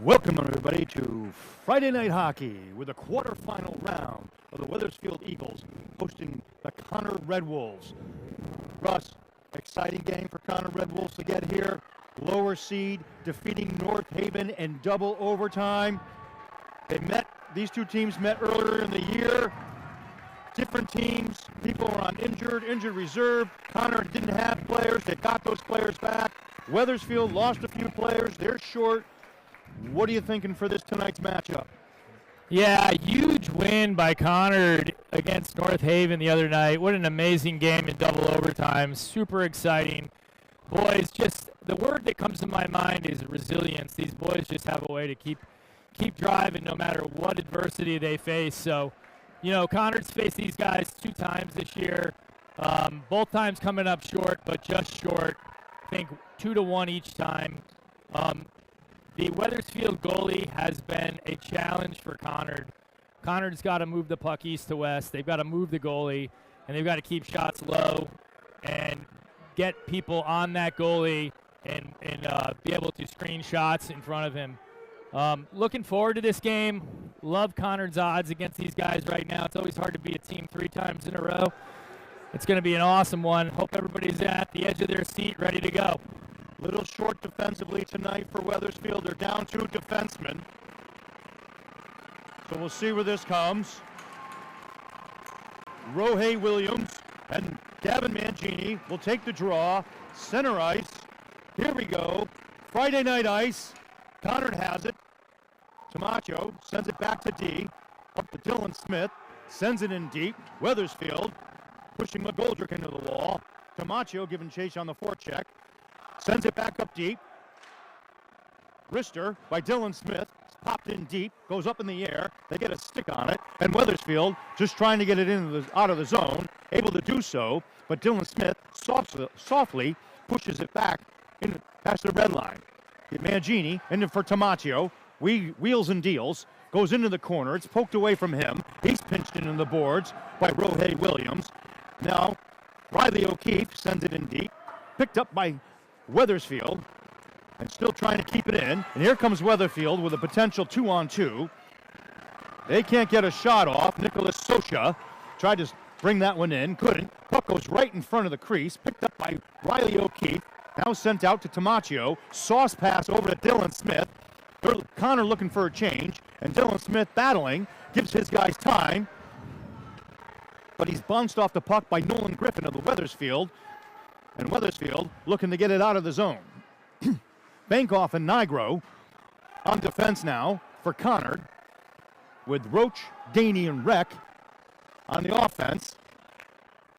Welcome, everybody, to Friday Night Hockey with a quarterfinal round of the Wethersfield Eagles hosting the Conard Red Wolves. Russ, exciting game for Conard Red Wolves to get here. Lower seed, defeating North Haven in double overtime. These two teams met earlier in the year. Different teams, people were on injured reserve. Conard didn't have players, they got those players back. Wethersfield lost a few players, they're short. What are you thinking for this tonight's matchup? Yeah, huge win by Conard against North Haven the other night. What an amazing game in double overtime. Super exciting. Boys, just the word that comes to my mind is resilience. These boys just have a way to keep driving no matter what adversity they face. So, you know, Conard's faced these guys 2 times this year. Both times coming up short, but just short. I think 2-1 each time. The Wethersfield goalie has been a challenge for Conard. Conard's got to move the puck east to west. They've got to move the goalie, and they've got to keep shots low and get people on that goalie and be able to screen shots in front of him. Looking forward to this game. Love Conard's odds against these guys right now. It's always hard to beat a team 3 times in a row. It's going to be an awesome one. Hope everybody's at the edge of their seat, ready to go. Little short defensively tonight for Wethersfield. They're down 2 defensemen. So we'll see where this comes. Rohei Williams and Gavin Mangini will take the draw. Center ice. Here we go. Friday night ice. Conard has it. Tamacho sends it back to D. Up to Dylan Smith. Sends it in deep. Wethersfield pushing McGoldrick into the wall. Tamacho giving chase on the forecheck. Sends it back up deep. Wrister by Dylan Smith. Popped in deep, goes up in the air. They get a stick on it, and Wethersfield just trying to get it out of the zone, able to do so, but Dylan Smith softly pushes it back past the red line. Mangini in for Tamaccio, wheels and deals, goes into the corner. It's poked away from him. He's pinched into the boards by Rohay Williams. Now, Riley O'Keefe sends it in deep, picked up by Wethersfield, and still trying to keep it in. And here comes Wethersfield with a potential 2-on-2. They can't get a shot off. Nicholas Sosha tried to bring that one in, couldn't. Puck goes right in front of the crease, picked up by Riley O'Keefe, now sent out to Tamaccio. Sauce pass over to Dylan Smith. Connor looking for a change, and Dylan Smith battling, gives his guys time, but he's bounced off the puck by Nolan Griffin of the Wethersfield, and Wethersfield looking to get it out of the zone. Bankoff and Nigro on defense now for Conard, with Roach, Daney, and Reck on the offense.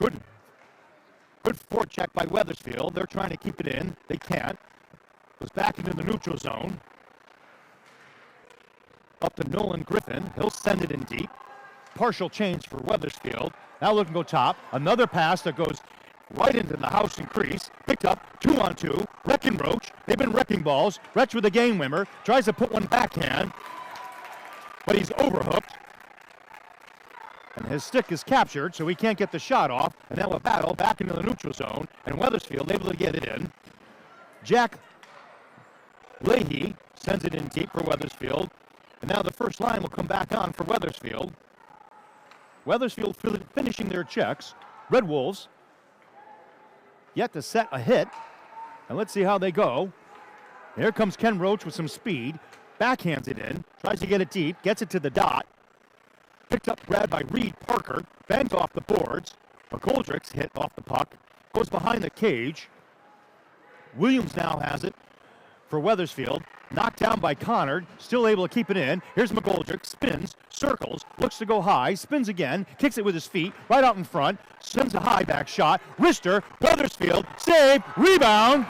Good forecheck by Wethersfield. They're trying to keep it in. They can't. Goes back into the neutral zone. Up to Nolan Griffin. He'll send it in deep. Partial change for Wethersfield. Now looking to go top. Another pass that goes right into the house and crease. Picked up, 2-on-2. Reck and Roach. They've been wrecking balls. Retch with a game winner. Tries to put one backhand, but he's overhooked. And his stick is captured, so he can't get the shot off. And now a battle back into the neutral zone. And Wethersfield able to get it in. Jack Leahy sends it in deep for Wethersfield. And now the first line will come back on for Wethersfield. Wethersfield finishing their checks. Red Wolves yet to set a hit. And let's see how they go. Here comes Ken Roach with some speed. Backhands it in. Tries to get it deep. Gets it to the dot. Picked up, grabbed by Reed Parker. Banged off the boards. McGoldrick's hit off the puck. Goes behind the cage. Williams now has it for Wethersfield. Knocked down by Conard. Still able to keep it in. Here's McGoldrick. Spins. Circles. Looks to go high. Spins again. Kicks it with his feet. Right out in front. Sends a high back shot. Wrister. Wethersfield. Save. Rebound.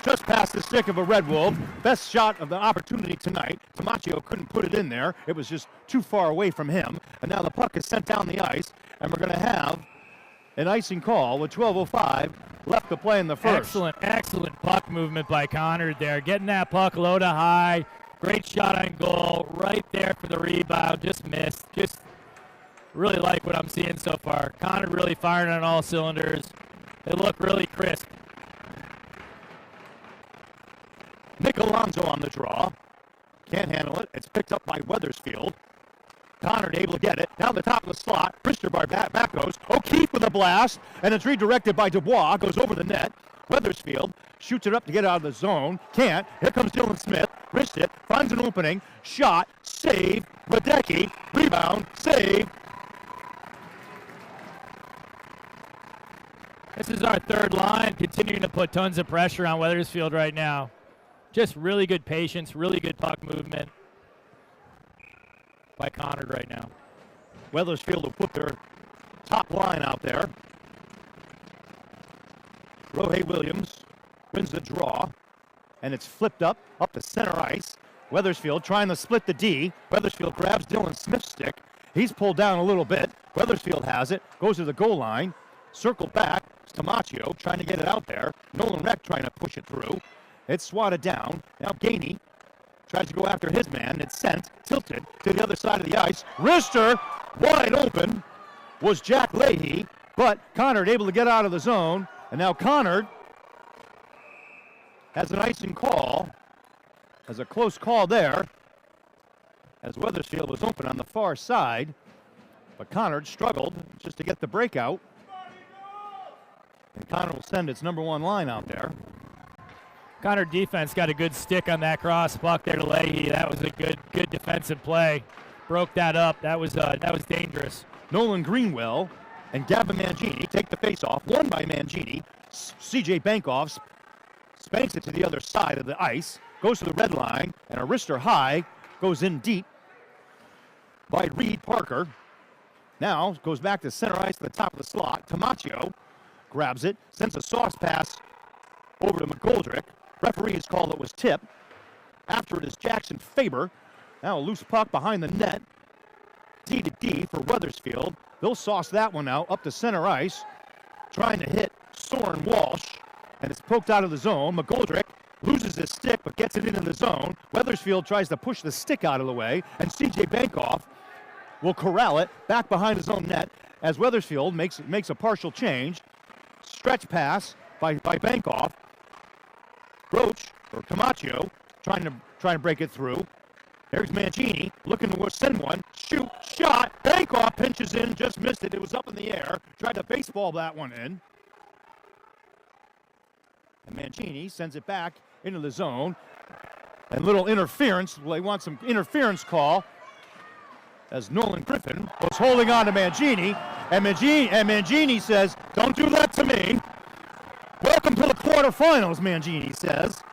Just past the stick of a Red Wolf. Best shot of the opportunity tonight. Tamaccio couldn't put it in there. It was just too far away from him. And now the puck is sent down the ice. And we're going to have an icing call with 12:05 left to play in the first. Excellent puck movement by Conard there. Getting that puck low to high. Great shot on goal. Right there for the rebound. Just missed. Just really like what I'm seeing so far. Conard really firing on all cylinders. It looked really crisp. Nick Alonso on the draw. Can't handle it. It's picked up by Wethersfield. Conard able to get it. Down the top of the slot. Brister bar back goes. O'Keefe with a blast. And it's redirected by Dubois. Goes over the net. Wethersfield shoots it up to get out of the zone. Can't. Here comes Dylan Smith. Wrist it. Finds an opening. Shot. Save. Radecki. Rebound. Save. This is our third line. Continuing to put tons of pressure on Wethersfield right now. Just really good patience. Really good puck movement by Conard right now. Wethersfield will put their top line out there. Rohay Williams wins the draw, and it's flipped up to center ice. Wethersfield trying to split the D. Wethersfield grabs Dylan Smith's stick. He's pulled down a little bit. Wethersfield has it, goes to the goal line, circled back. It's Tamaccio trying to get it out there. Nolan Reck trying to push it through. It's swatted down. Now Ganey tries to go after his man. It's sent, tilted to the other side of the ice. Wrister, wide open, was Jack Leahy, but Conard able to get out of the zone. And now Conard has an icing call. Has a close call there, as Wethersfield was open on the far side. But Conard struggled just to get the breakout. And Conard will send its number one line out there. Conard defense got a good stick on that cross puck there to Leahy. That was a good defensive play. Broke that up. That was dangerous. Nolan Greenwell and Gavin Mangini take the face-off. Won by Mangini. C.J. Bankoff spanks it to the other side of the ice. Goes to the red line, and a wrister high goes in deep by Reed Parker. Now goes back to center ice to the top of the slot. Tamaccio grabs it, sends a sauce pass over to McGoldrick. Referees called it was tip. After it is Jackson Faber. Now a loose puck behind the net. D to D for Wethersfield. They'll sauce that one out up to center ice. Trying to hit Soren Walsh. And it's poked out of the zone. McGoldrick loses his stick but gets it into the zone. Wethersfield tries to push the stick out of the way. And C.J. Bankoff will corral it back behind his own net as Wethersfield makes a partial change. Stretch pass by Bankoff. Roach, or Camacho, trying to break it through. There's Mancini looking to send one. Shoot, shot. Bankoff pinches in, just missed it. It was up in the air. Tried to baseball that one in. And Mancini sends it back into the zone. And little interference. Well, they want some interference call as Nolan Griffin was holding on to Mancini. And Mancini says, "Don't do that to me." Welcome to the quarterfinals, Mancini says.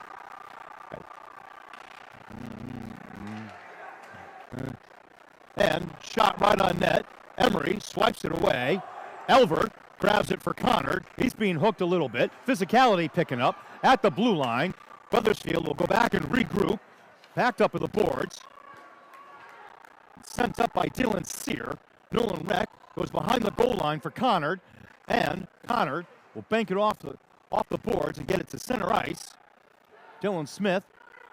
And shot right on net. Emery swipes it away. Elver grabs it for Conard. He's being hooked a little bit. Physicality picking up at the blue line. Wethersfield will go back and regroup. Backed up with the boards. Sent up by Dylan Sear. Nolan Reck goes behind the goal line for Conard. And Conard will bank it off the boards and get it to center ice. Dylan Smith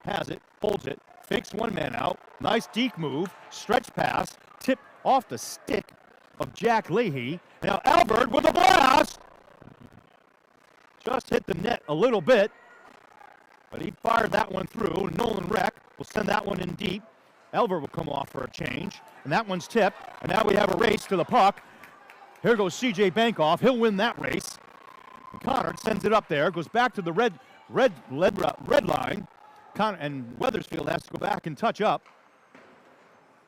has it, holds it, fakes one man out. Nice deke move, stretch pass, tip off the stick of Jack Leahy. Now Albert with a blast! Just hit the net a little bit, but he fired that one through. Nolan Reck will send that one in deep. Elver will come off for a change, and that one's tipped. And now we have a race to the puck. Here goes C.J. Bankoff. He'll win that race. And Conard sends it up there, goes back to the red line. And Wethersfield has to go back and touch up.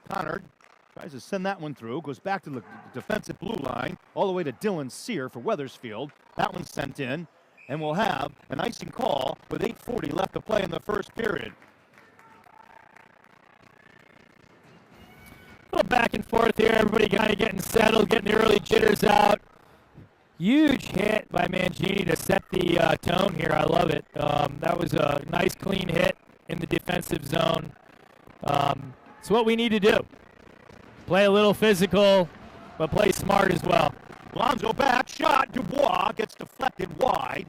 Conard tries to send that one through, goes back to the defensive blue line, all the way to Dylan Sear for Wethersfield. That one's sent in, and we'll have an icing call with 8:40 left to play in the first period. A little back and forth here. Everybody kind of getting settled, getting the early jitters out. Huge hit by Mancini to set the tone here. I love it. That was a nice, clean hit in the defensive zone. It's what we need to do. Play a little physical, but play smart as well. Lonzo back, shot. Dubois gets deflected wide.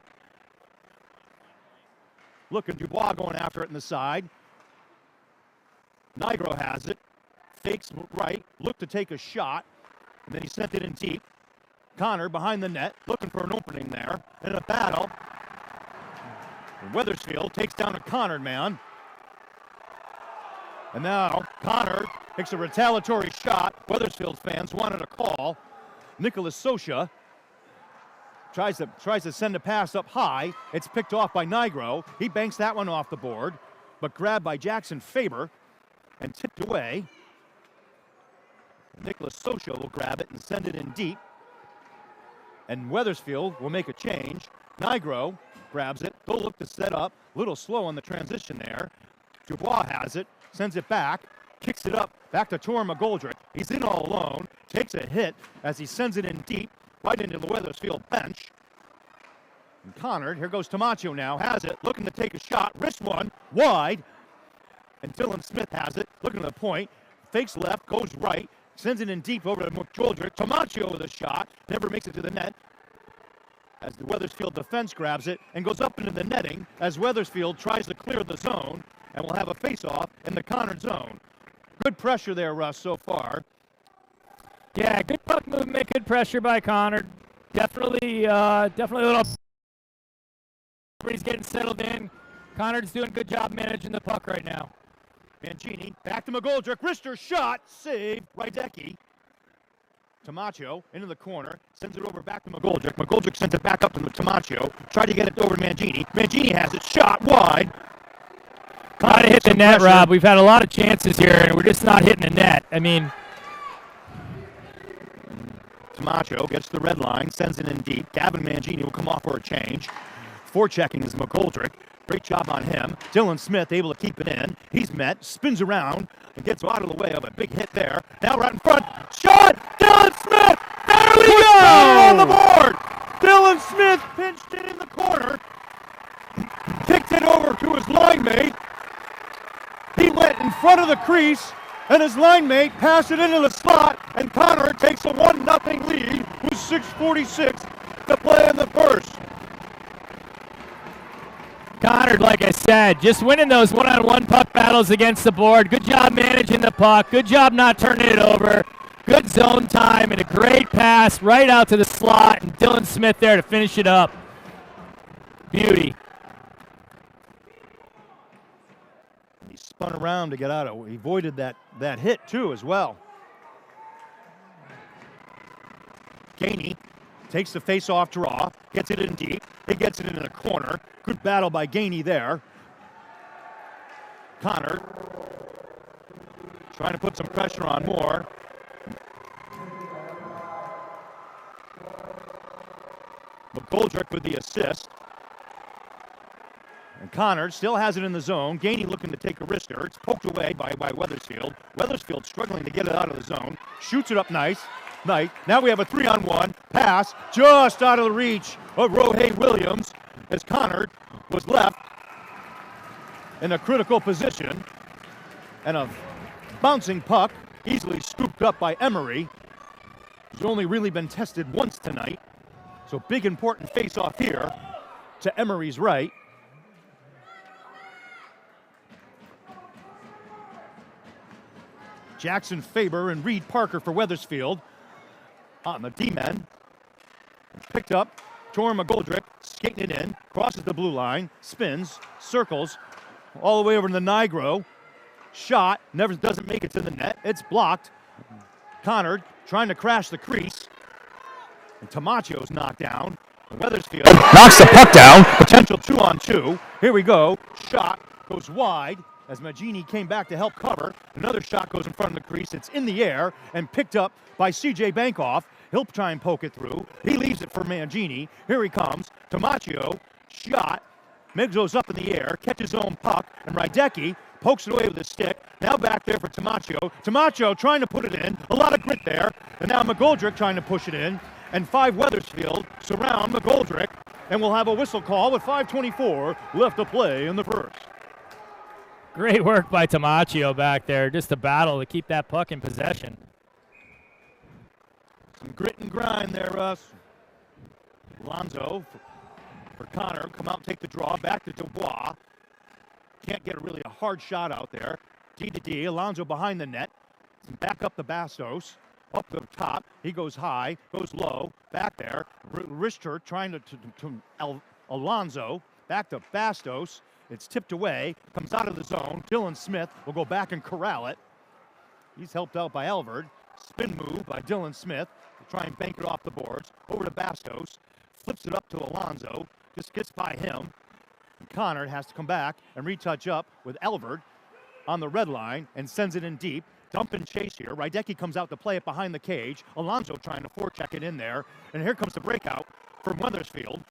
Look at Dubois going after it in the side. Nigro has it. Fakes right, looked to take a shot, and then he sent it in deep. Connor behind the net, looking for an opening there. In a battle, and Wethersfield takes down a Conard man. And now Conard takes a retaliatory shot. Wethersfield fans wanted a call. Nicholas Sosha tries to send a pass up high. It's picked off by Nigro. He banks that one off the board, but grabbed by Jackson Faber and tipped away. Nicholas Sosha will grab it and send it in deep. And Wethersfield will make a change. Nigro grabs it. They'll look to set up. A little slow on the transition there. Dubois has it. Sends it back. Kicks it up. Back to Tor McGoldrick. He's in all alone. Takes a hit as he sends it in deep. Right into the Wethersfield bench. And Conard, here goes Tamacho now. Has it. Looking to take a shot. Wrist one. Wide. And Dylan Smith has it. Looking to the point. Fakes left. Goes right. Sends it in deep over to McGoldrick. Tamacho with a shot. Never makes it to the net. As the Wethersfield defense grabs it and goes up into the netting as Wethersfield tries to clear the zone, and we'll have a face-off in the Conard zone. Good pressure there, Russ, so far. Yeah, good puck movement, good pressure by Conard. Definitely a little. Everybody's getting settled in. Conard's doing a good job managing the puck right now. Mancini, back to McGoldrick, wrister shot, save, Rydecki. Tamacho into the corner, sends it over back to McGoldrick. McGoldrick sends it back up to Tamacho, tried to get it over to Mancini. Mancini has it, shot wide. Gotta hit the net, Rob. We've had a lot of chances here, and we're just not hitting the net. I mean, Tamacho gets the red line, sends it in deep. Gavin Mancini will come off for a change. Forechecking is McGoldrick. Great job on him. Dylan Smith able to keep it in. He's met, spins around, and gets out of the way of a big hit there. Now right in front. Shot! Dylan Smith! There we go! On the board! Dylan Smith pinched it in the corner. Kicked it over to his line mate. He went in front of the crease, and his line mate passed it into the slot, and Conard takes a 1-0 lead with 6:46 to play in the first. Conard, like I said, just winning those one-on-one puck battles against the board. Good job managing the puck. Good job not turning it over. Good zone time and a great pass right out to the slot, and Dylan Smith there to finish it up. Beauty. He spun around to get out of it. He avoided that hit, too, as well. Gainey takes the face-off draw, gets it in deep. He gets it into the corner. Good battle by Gainey there. Conard trying to put some pressure on Moore. McGoldrick with the assist. And Conard still has it in the zone. Gainey looking to take a risker. It's poked away by Wethersfield. Wethersfield struggling to get it out of the zone. Shoots it up nice. Now we have a 3-on-1 pass just out of the reach of Rohay Williams as Conard was left in a critical position. And a bouncing puck easily scooped up by Emery, who's only really been tested once tonight. So big important face-off here to Emery's right. Jackson Faber and Reed Parker for Wethersfield on the D-men. Picked up. Torrin McGoldrick skating it in. Crosses the blue line. Spins. Circles. All the way over to the Nigro. Shot. Never doesn't make it to the net. It's blocked. Conard trying to crash the crease. And Tamacio's knocked down. Wethersfield knocks the puck down. Potential 2-on-2. Here we go. Shot goes wide as Magini came back to help cover. Another shot goes in front of the crease. It's in the air and picked up by C.J. Bankoff. He'll try and poke it through. He leaves it for Magini. Here he comes. Tamaccio. Shot. Migzo's up in the air. Catches his own puck. And Rydecki pokes it away with his stick. Now back there for Tamaccio. Tamaccio trying to put it in. A lot of grit there. And now McGoldrick trying to push it in. And 5 Wethersfield surround McGoldrick. And we'll have a whistle call with 5:24 left to play in the first. Great work by Tamaccio back there. Just a battle to keep that puck in possession. Some grit and grind there, Russ. Alonzo for Conard. Come out and take the draw. Back to Dubois. Can't get a hard shot out there. D to D. Alonzo behind the net. Back up the Bastos. Up the top. He goes high. Goes low. Back there. Richter trying to Alonzo. Back to Bastos. It's tipped away. Comes out of the zone. Dylan Smith will go back and corral it. He's helped out by Elvard. Spin move by Dylan Smith to try and bank it off the boards. Over to Bastos. Flips it up to Alonzo. Just gets by him. And Conard has to come back and retouch up with Elvard on the red line and sends it in deep. Dump and chase here. Rydecki comes out to play it behind the cage. Alonzo trying to forecheck it in there. And here comes the breakout from Wethersfield.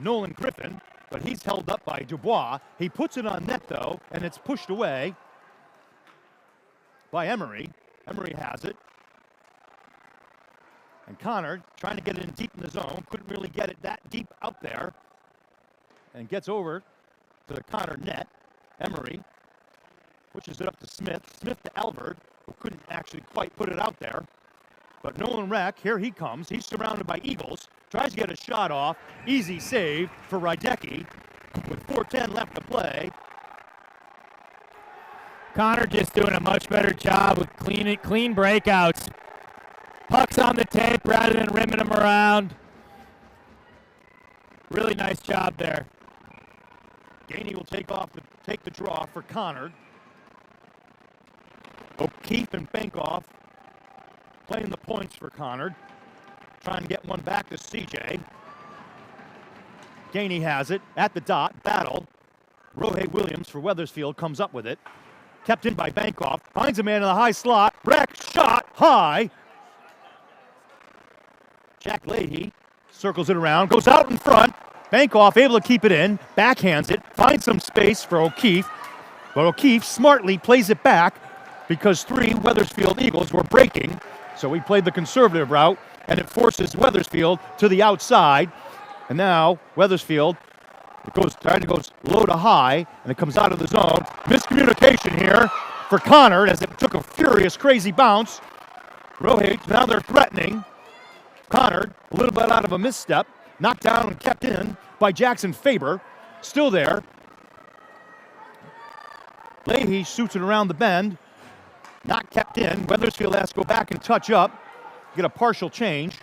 Nolan Griffin, but he's held up by Dubois. He puts it on net, though, and it's pushed away by Emery. Emery has it. And Conard trying to get it in deep in the zone. Couldn't really get it that deep out there. And gets over to the Conard net. Emery pushes it up to Smith. Smith to Elvard, who couldn't actually quite put it out there. But Nolan Reck, here he comes. He's surrounded by Eagles. Tries to get a shot off. Easy save for Rydecki with 4:10 left to play. Conard just doing a much better job with clean breakouts. Pucks on the tape rather than rimming them around. Really nice job there. Gainey will take the draw for Conard. O'Keefe and Bankoff playing the points for Conard. Trying to get one back to CJ. Gainey has it at the dot. Battle. Rohay Williams for Wethersfield comes up with it. Kept in by Bankoff. Finds a man in the high slot. Breck shot high. Jack Leahy circles it around. Goes out in front. Bankoff able to keep it in. Backhands it. Finds some space for O'Keefe. But O'Keefe smartly plays it back because 3 Wethersfield Eagles were breaking. So he played the conservative route, and it forces Wethersfield to the outside. And now Wethersfield Trying to go low to high, and it comes out of the zone. Miscommunication here for Conard as it took a furious, crazy bounce. Rohit, now they're threatening. Conard, a little bit out of a misstep, knocked down and kept in by Jackson Faber. Still there. Leahy shoots it around the bend. Not kept in. Wethersfield has to go back and touch up. Get a partial change.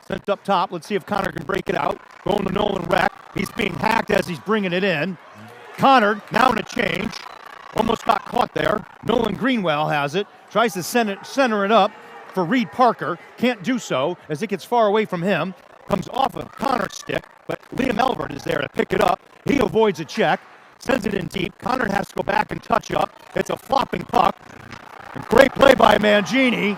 Sent up top. Let's see if Conard can break it out. Going to Nolan Reck. He's being hacked as he's bringing it in. Conard now in a change. Almost got caught there. Nolan Greenwell has it. Tries to center it up for Reed Parker. Can't do so as it gets far away from him. Comes off of Conard's stick, but Liam Elvert is there to pick it up. He avoids a check. Sends it in deep. Conard has to go back and touch up. It's a flopping puck. And great play by Mangini.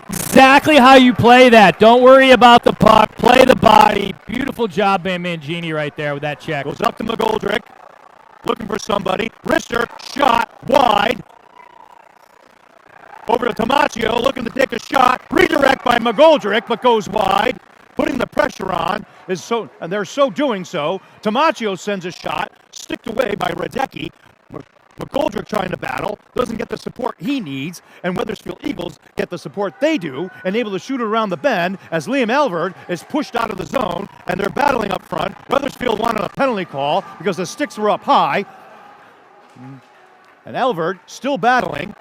Exactly how you play that. Don't worry about the puck. Play the body. Beautiful job by Mangini right there with that check. Goes up to McGoldrick. Looking for somebody. Rister, shot, wide. Over to Tamaccio, looking to take a shot. Redirect by McGoldrick, but goes wide. Putting the pressure on, and they're so doing so. Tamaccio sends a shot, sticked away by Radecki. McGoldrick trying to battle, doesn't get the support he needs, and Wethersfield Eagles get the support they do, and able to shoot it around the bend as Liam Elvert is pushed out of the zone, and they're battling up front. Wethersfield wanted a penalty call because the sticks were up high, and Elvert still battling,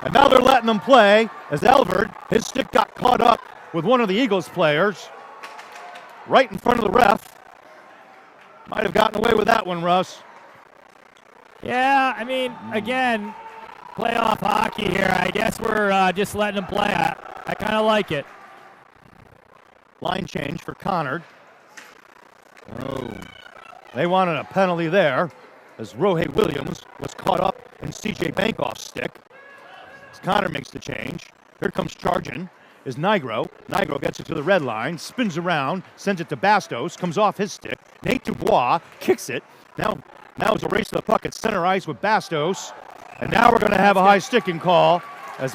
and now they're letting them play as Elvert, his stick got caught up with one of the Eagles players right in front of the ref. Might have gotten away with that one, Russ. Yeah, I mean, again, playoff hockey here. I guess we're just letting them play. I kind of like it. Line change for Conard. Oh, they wanted a penalty there as Rohit Williams was caught up in C.J. Bankoff's stick. As Conard makes the change. Here comes charging is Nigro. Nigro gets it to the red line, spins around, sends it to Bastos, comes off his stick. Nate Dubois kicks it. Now it's a race to the puck at center ice with Bastos. And now we're going to have a high sticking call. And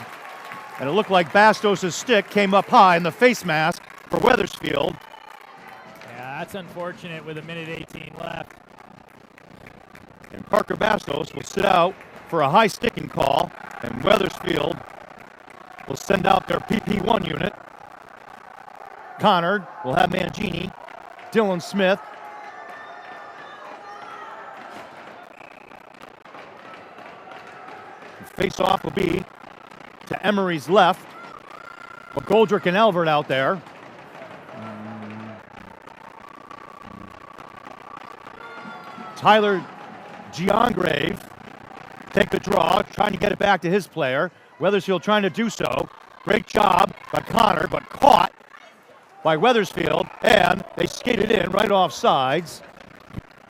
it looked like Bastos' stick came up high in the face mask for Wethersfield. Yeah, that's unfortunate with 1:18 left. And Parker Bastos will sit out for a high sticking call. And Wethersfield will send out their PP1 unit. Conard will have Mangini. Dylan Smith. Face-off will be to Emery's left. McGoldrick and Elvert out there. Tyler Giangrave take the draw, trying to get it back to his player. Wethersfield trying to do so. Great job by Conard, but caught by Wethersfield, and they skated in right off sides,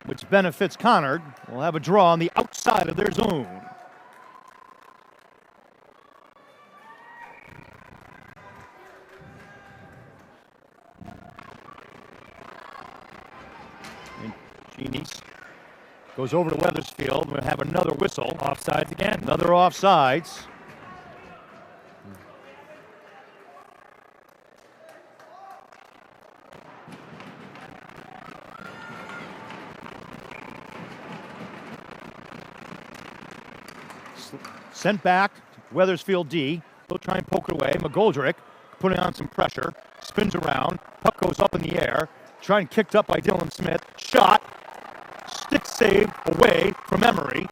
which benefits Conard. We'll have a draw on the outside of their zone. Genies goes over to Wethersfield. We'll have another whistle. Offsides again. Another offsides. Sent back, Wethersfield D. They'll try and poke it away. McGoldrick putting on some pressure. Spins around. Puck goes up in the air. Trying kicked up by Dylan Smith. Shot. Stick save away from Emery.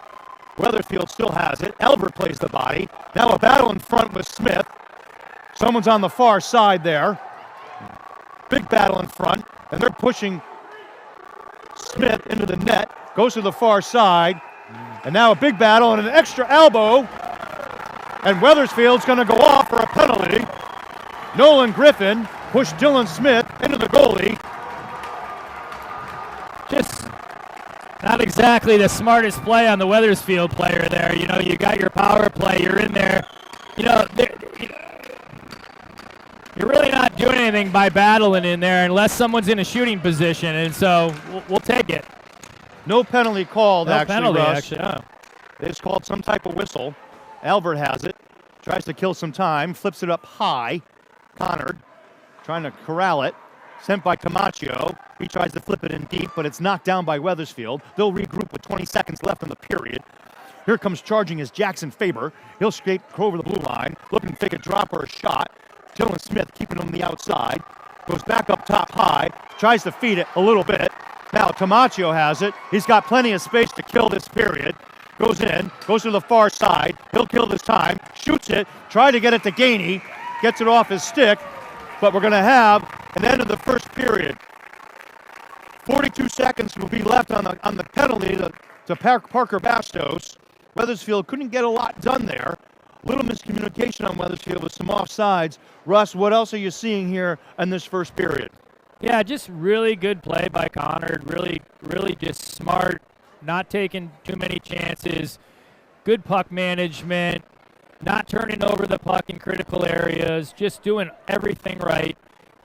Wethersfield still has it. Elbert plays the body. Now a battle in front with Smith. Someone's on the far side there. Big battle in front. And they're pushing Smith into the net. Goes to the far side. And now a big battle and an extra elbow. And Wethersfield's going to go off for a penalty. Nolan Griffin pushed Dylan Smith into the goalie. Just not exactly the smartest play on the Wethersfield player there. You know, you got your power play, you're in there. You're really not doing anything by battling in there unless someone's in a shooting position, and so we'll take it. No penalty called, no actually, penalty, Russ. actually. Oh. It's called some type of whistle. Albert has it. Tries to kill some time. Flips it up high. Conard trying to corral it. Sent by Camacho. He tries to flip it in deep, but it's knocked down by Wethersfield. They'll regroup with 20 seconds left in the period. Here comes charging is Jackson Faber. He'll skate over the blue line, looking to take a drop or a shot. Dylan Smith keeping him on the outside. Goes back up top high, tries to feed it a little bit. Now Camacho has it. He's got plenty of space to kill this period. Goes in, goes to the far side. He'll kill this time, shoots it, try to get it to Gainey. Gets it off his stick, but we're going to have an end of the first period. 42 seconds will be left on the penalty to Parker Bastos. Wethersfield couldn't get a lot done there. Little miscommunication on Wethersfield with some offsides. Russ, what else are you seeing here in this first period? Yeah, just really good play by Conard. Really just smart, not taking too many chances. Good puck management, not turning over the puck in critical areas, just doing everything right.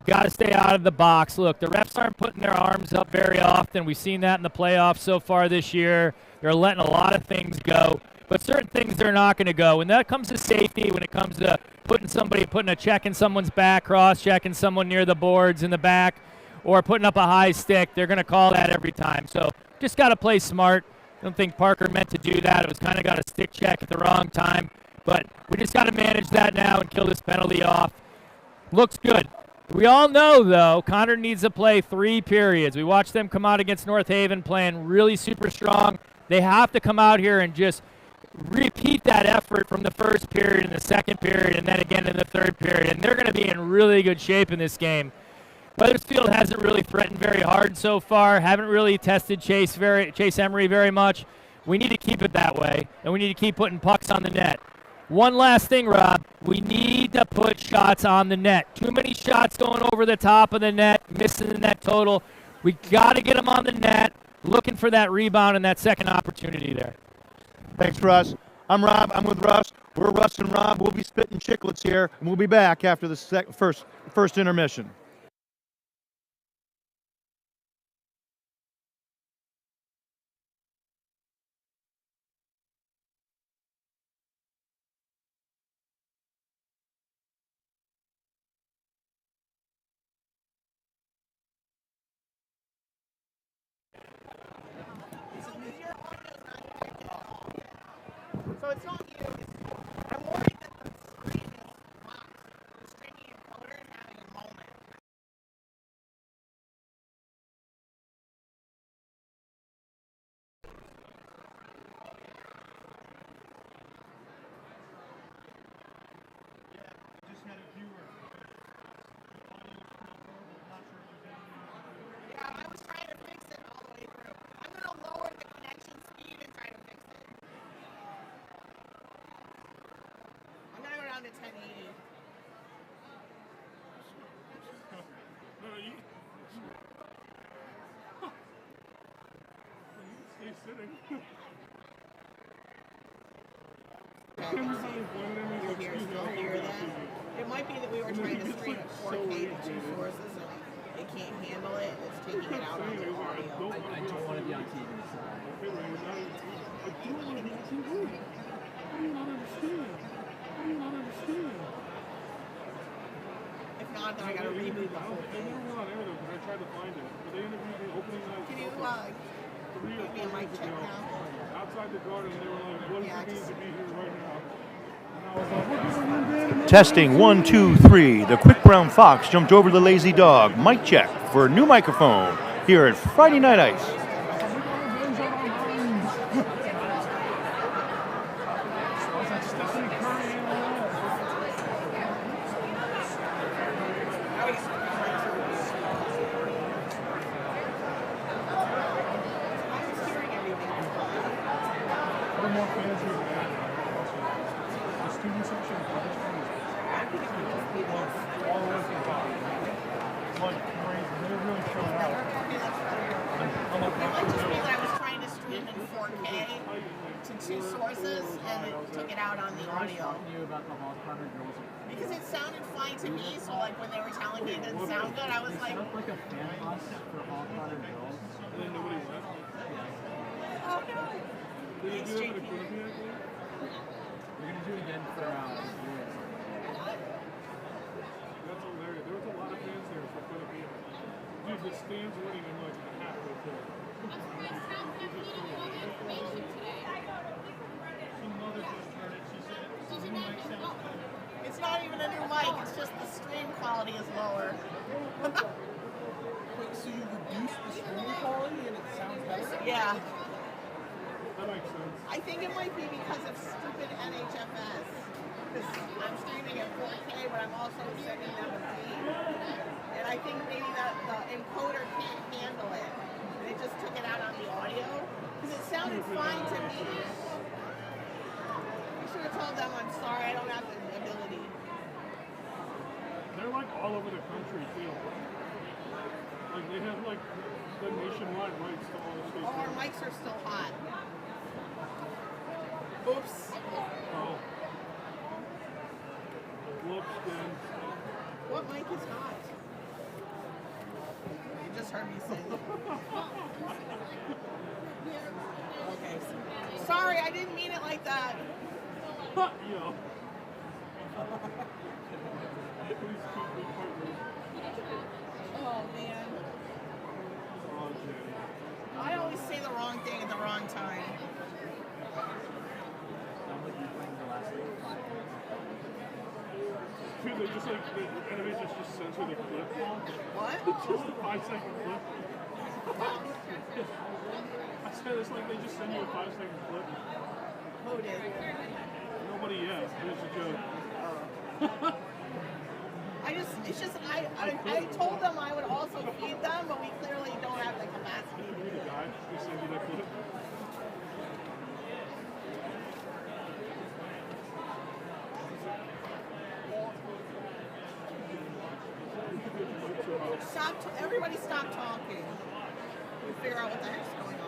Got to stay out of the box. Look, the refs aren't putting their arms up very often. We've seen that in the playoffs so far this year. They're letting a lot of things go, but certain things they're not going to go. When that comes to safety, when it comes to putting a check in someone's back, cross-checking someone near the boards in the back, or putting up a high stick, they're going to call that every time. So just got to play smart. I don't think Parker meant to do that. It was kind of got a stick check at the wrong time, but we just got to manage that now and kill this penalty off. Looks good. We all know, though, Conard needs to play 3 periods. We watched them come out against North Haven playing really super strong. They have to come out here and just repeat that effort from the first period and the second period and then again in the third period, and they're going to be in really good shape in this game. Wethersfield hasn't really threatened very hard so far, haven't really tested Chase Emery very much. We need to keep it that way, and we need to keep putting pucks on the net. One last thing, Rob. We need to put shots on the net. Too many shots going over the top of the net, missing the net total. We got to get them on the net, looking for that rebound and that second opportunity there. Thanks, Russ. I'm Rob. I'm with Russ. We're Russ and Rob. We'll be spitting chiclets here, and we'll be back after the first intermission. So it's not you. I'm worried that the screen is locked. The stringy encoder is having a moment. Yeah, I was trying to fix it all the way through. I'm going to lower the connection speed and try to fix it. I'm going to go down to 1080. Stay sitting. You'll hear that. It might be that we were trying to stream at 4K to 2 sources and it can't handle it. It's taking it out on the audio. I don't want to be on TV. I don't want to be on TV. I do not understand. I do not understand. If not, then I gotta reboot the whole They thing. never went on air though, because I tried to find it. But they interviewed me opening night. Can you give me a mic check now? Outside the garden, they were like, what Yeah, does it mean to be here right now? Testing 1, 2, 3. The quick brown fox jumped over the lazy dog. Mic check for a new microphone here at Friday Night Ice. Because it sounded fine to me, so like when they were telling me it didn't sound good, I was like... Set up like a fan bus for all Conard girls. And then nobody went. Oh no! Did you do it for the Thanks, Quinnipiac? We're gonna do it again for That's hilarious. There was a lot of fans there for Quinnipiac. the stands running in like a halfway through. Some mother just heard it. She said it's a new mic sounds better. It's not even a new mic, it's just the stream quality is lower. Wait, so you reduce the stream quality and it sounds better? Yeah. That makes sense. I think it might be because of stupid NHFS. Because I'm streaming at 4K, but I'm also sending them a feed. And I think maybe the encoder can't handle it. They just took it out on the audio. Because it sounded fine to me. I should have told them I'm sorry, I don't have the ability. They're like all over the country too. Like they have like the nationwide rights to all the stations. Oh, our mics are still hot. Oops. Oh. Whoops, then. What mic is hot? You just heard me say it. Okay. Sorry, I didn't mean it like that. Yo. Please keep me partners. Oh, man. Oh, Jen. I always say the wrong thing at the wrong time. Sounds like you're playing the last like 5 minutes. Dude, they just like, the enemies just censor the clip. What? Just a 5-second clip. I said it's like they just send you a 5-second clip. Who did? Nobody yet. It was a joke. I told them I would also feed them, but we clearly don't have the capacity to You're do the it. guy who sent you that clip. Everybody stop talking. We figure out what the heck's going on.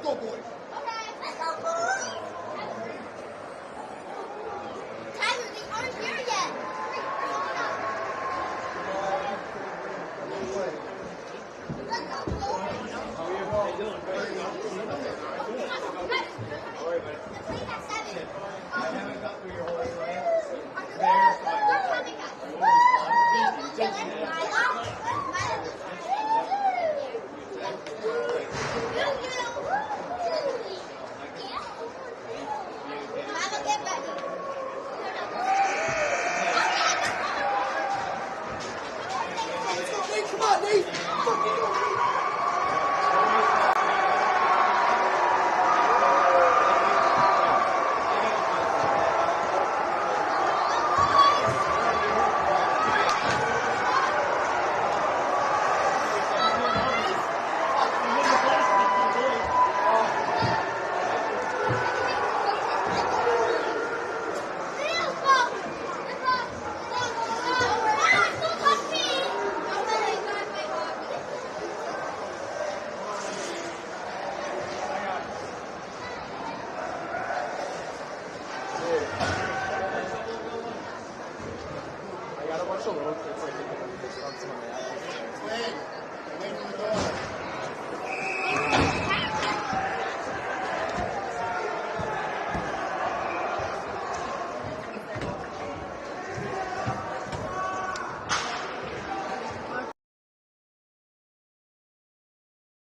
go, boys. Tyler, they aren't here yet. Come on, Nate. I got a bunch of little kids like this on some of my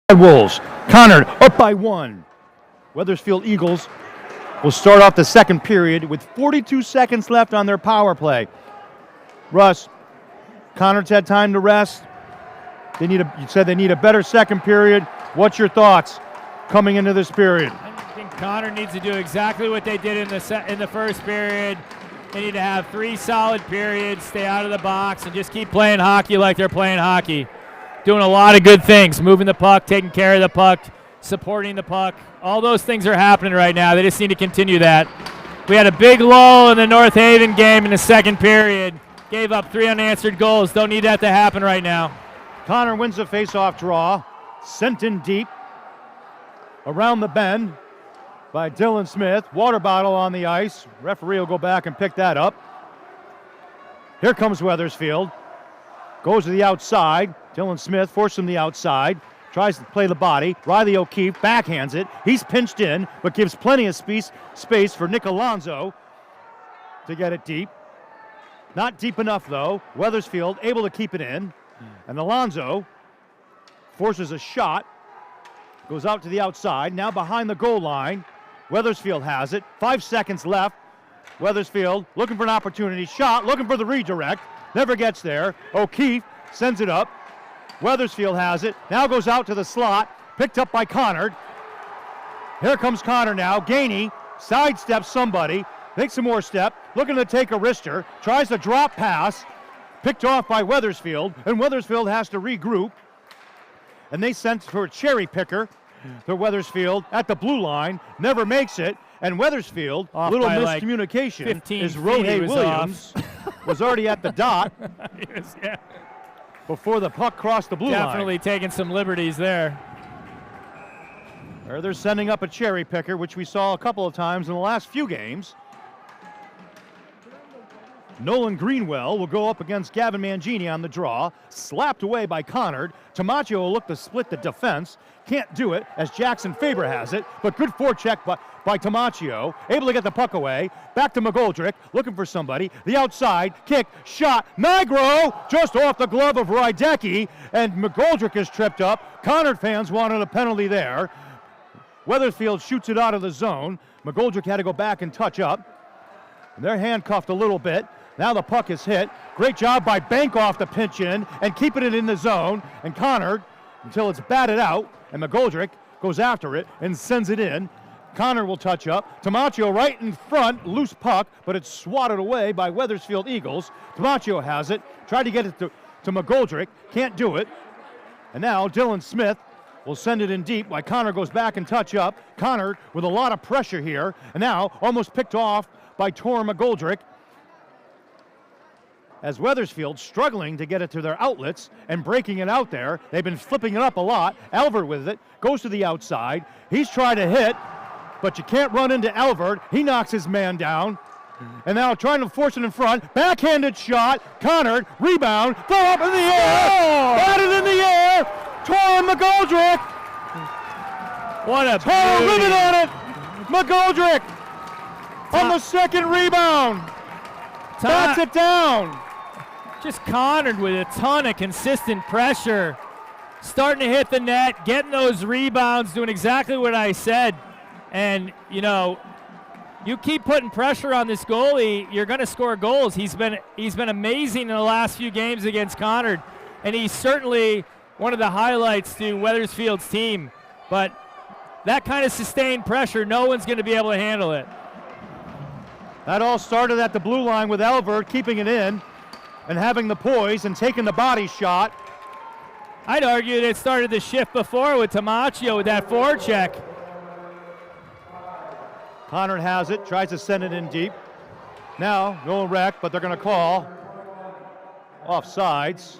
Red Wolves. Conard up by 1. Wethersfield Eagles will start off the second period with 42 seconds left on their power play. Russ, Conard's had time to rest. You said they need a better second period. What's your thoughts coming into this period? I think Conard needs to do exactly what they did in the first period. They need to have 3 solid periods, stay out of the box, and just keep playing hockey like they're playing hockey. Doing a lot of good things, moving the puck, taking care of the puck, supporting the puck. All those things are happening right now. They just need to continue that. We had a big lull in the North Haven game in the second period. Gave up 3 unanswered goals. Don't need that to happen right now. Conard wins the face-off draw. Sent in deep. Around the bend by Dylan Smith. Water bottle on the ice. Referee will go back and pick that up. Here comes Wethersfield. Goes to the outside. Dylan Smith forces him to the outside. Tries to play the body. Riley O'Keefe backhands it. He's pinched in, but gives plenty of space for Nick Alonso to get it deep. Not deep enough, though. Wethersfield able to keep it in. And Alonso forces a shot. Goes out to the outside. Now behind the goal line. Wethersfield has it. 5 seconds left. Wethersfield looking for an opportunity. Shot, looking for the redirect. Never gets there. O'Keefe sends it up. Wethersfield has it. Now goes out to the slot. Picked up by Conard. Here comes Conard now. Gainey sidesteps somebody. Takes some more step. Looking to take a wrister. Tries to drop pass. Picked off by Wethersfield. And Wethersfield has to regroup. And they sent for a cherry picker to Wethersfield at the blue line. Never makes it. And Wethersfield, Off little by like miscommunication, 15 is feet Rohey he was Williams was already at the dot Yeah. before the puck crossed the blue Definitely line. taking some liberties there. Or they're sending up a cherry picker, which we saw a couple of times in the last few games. Nolan Greenwell will go up against Gavin Mangini on the draw. Slapped away by Conard. Tamaccio will look to split the defense. Can't do it as Jackson Faber has it, but good forecheck by Tamaccio. Able to get the puck away. Back to McGoldrick, looking for somebody. The outside, kick, shot. Nigro just off the glove of Rydecki, and McGoldrick is tripped up. Conard fans wanted a penalty there. Wethersfield shoots it out of the zone. McGoldrick had to go back and touch up. And they're handcuffed a little bit. Now the puck is hit. Great job by Bankoff to pinch in and keeping it in the zone. And Conard, until it's batted out, and McGoldrick goes after it and sends it in. Conard will touch up. Tamaccio right in front, loose puck, but it's swatted away by Wethersfield Eagles. Tamaccio has it. Tried to get it to McGoldrick. Can't do it. And now Dylan Smith will send it in deep while Conard goes back and touch up. Conard with a lot of pressure here. And now almost picked off by Tor McGoldrick. as Wethersfield struggling to get it to their outlets and breaking it out there. They've been flipping it up a lot. Alvord with it, goes to the outside. He's trying to hit, but you can't run into Alvord. He knocks his man down. And now trying to force it in front. Backhanded shot. Conard, rebound, throw up in the air. Batted in the air. Torrin McGoldrick. What a Tore a beauty. ribbon on it. McGoldrick on the second rebound. Bats it down. Just Conard with a ton of consistent pressure. Starting to hit the net, getting those rebounds, doing exactly what I said. And, you know, you keep putting pressure on this goalie, you're going to score goals. He's been amazing in the last few games against Conard, and he's certainly one of the highlights to Wethersfield's team. But that kind of sustained pressure, no one's going to be able to handle it. That all started at the blue line with Alvord keeping it in and having the poise and taking the body shot. I'd argue that it started the shift before with Tamaccio with that forecheck. Conard has it, tries to send it in deep. Now, no wreck, but they're going to call offsides.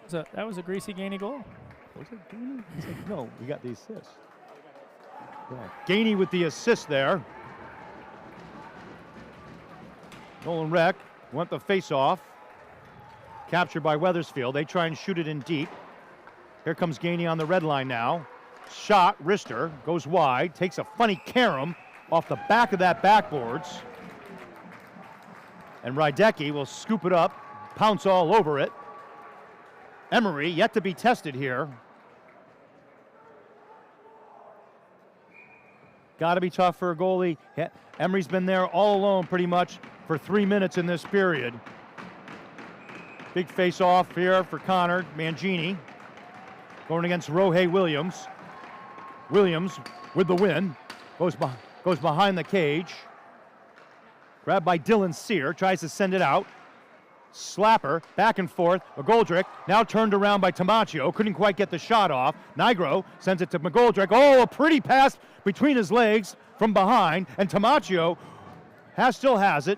That was a greasy Gainey goal. Was it Gainey? No, we got the assist. Yeah. Gainey with the assist there. Nolan Reck went the face-off. Captured by Wethersfield. They try and shoot it in deep. Here comes Gainey on the red line now. Shot, wrister, goes wide, takes a funny carom off the back of that backboards. And Rydecki will scoop it up, pounce all over it. Emery yet to be tested here. Got to be tough for a goalie. Emery's been there all alone pretty much for 3 minutes in this period. Big face-off here for Conard. Mangini going against Rohei Williams. Williams with the win. Goes behind the cage. Grabbed by Dylan Sear. Tries to send it out. Slapper, back and forth. McGoldrick now turned around by Tamaccio. Couldn't quite get the shot off. Nigro sends it to McGoldrick. Oh, a pretty pass between his legs from behind. And Tamaccio still has it.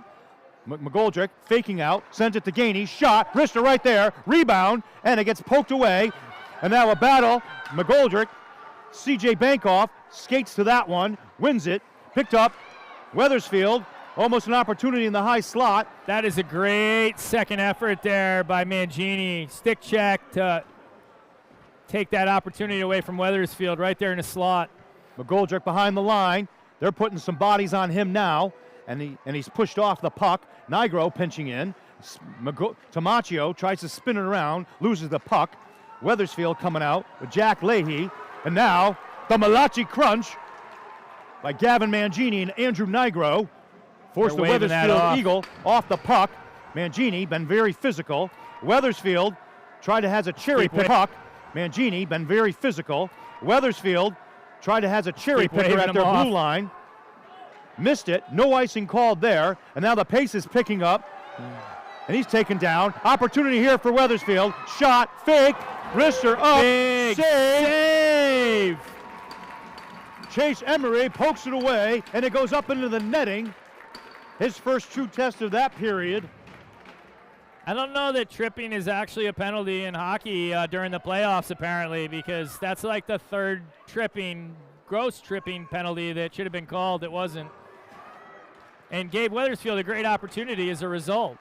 McGoldrick faking out, sends it to Gainey, shot, wrister right there, rebound, and it gets poked away. And now a battle. McGoldrick, CJ Bankoff skates to that one, wins it, picked up. Wethersfield, almost an opportunity in the high slot. That is a great second effort there by Mangini. Stick check to take that opportunity away from Wethersfield right there in the slot. McGoldrick behind the line. They're putting some bodies on him now. And he's pushed off the puck. Nigro pinching in. Tamaccio tries to spin it around, loses the puck. Wethersfield coming out with Jack Leahy. And now the Malachi crunch by Gavin Mangini and Andrew Nigro. Forced the Wethersfield Eagle off the puck. Mangini been very physical. Wethersfield has a cherry pick puck. Mangini been very physical. Wethersfield has a cherry picker at their blue line. Missed it, no icing called there, and now the pace is picking up, and he's taken down. Opportunity here for Wethersfield. Shot, fake, wrister up, Big save. Chase Emery pokes it away, and it goes up into the netting. His first true test of that period. I don't know that tripping is actually a penalty in hockey during the playoffs, apparently, because that's like the third gross tripping penalty that should have been called. It wasn't. And gave Wethersfield a great opportunity as a result.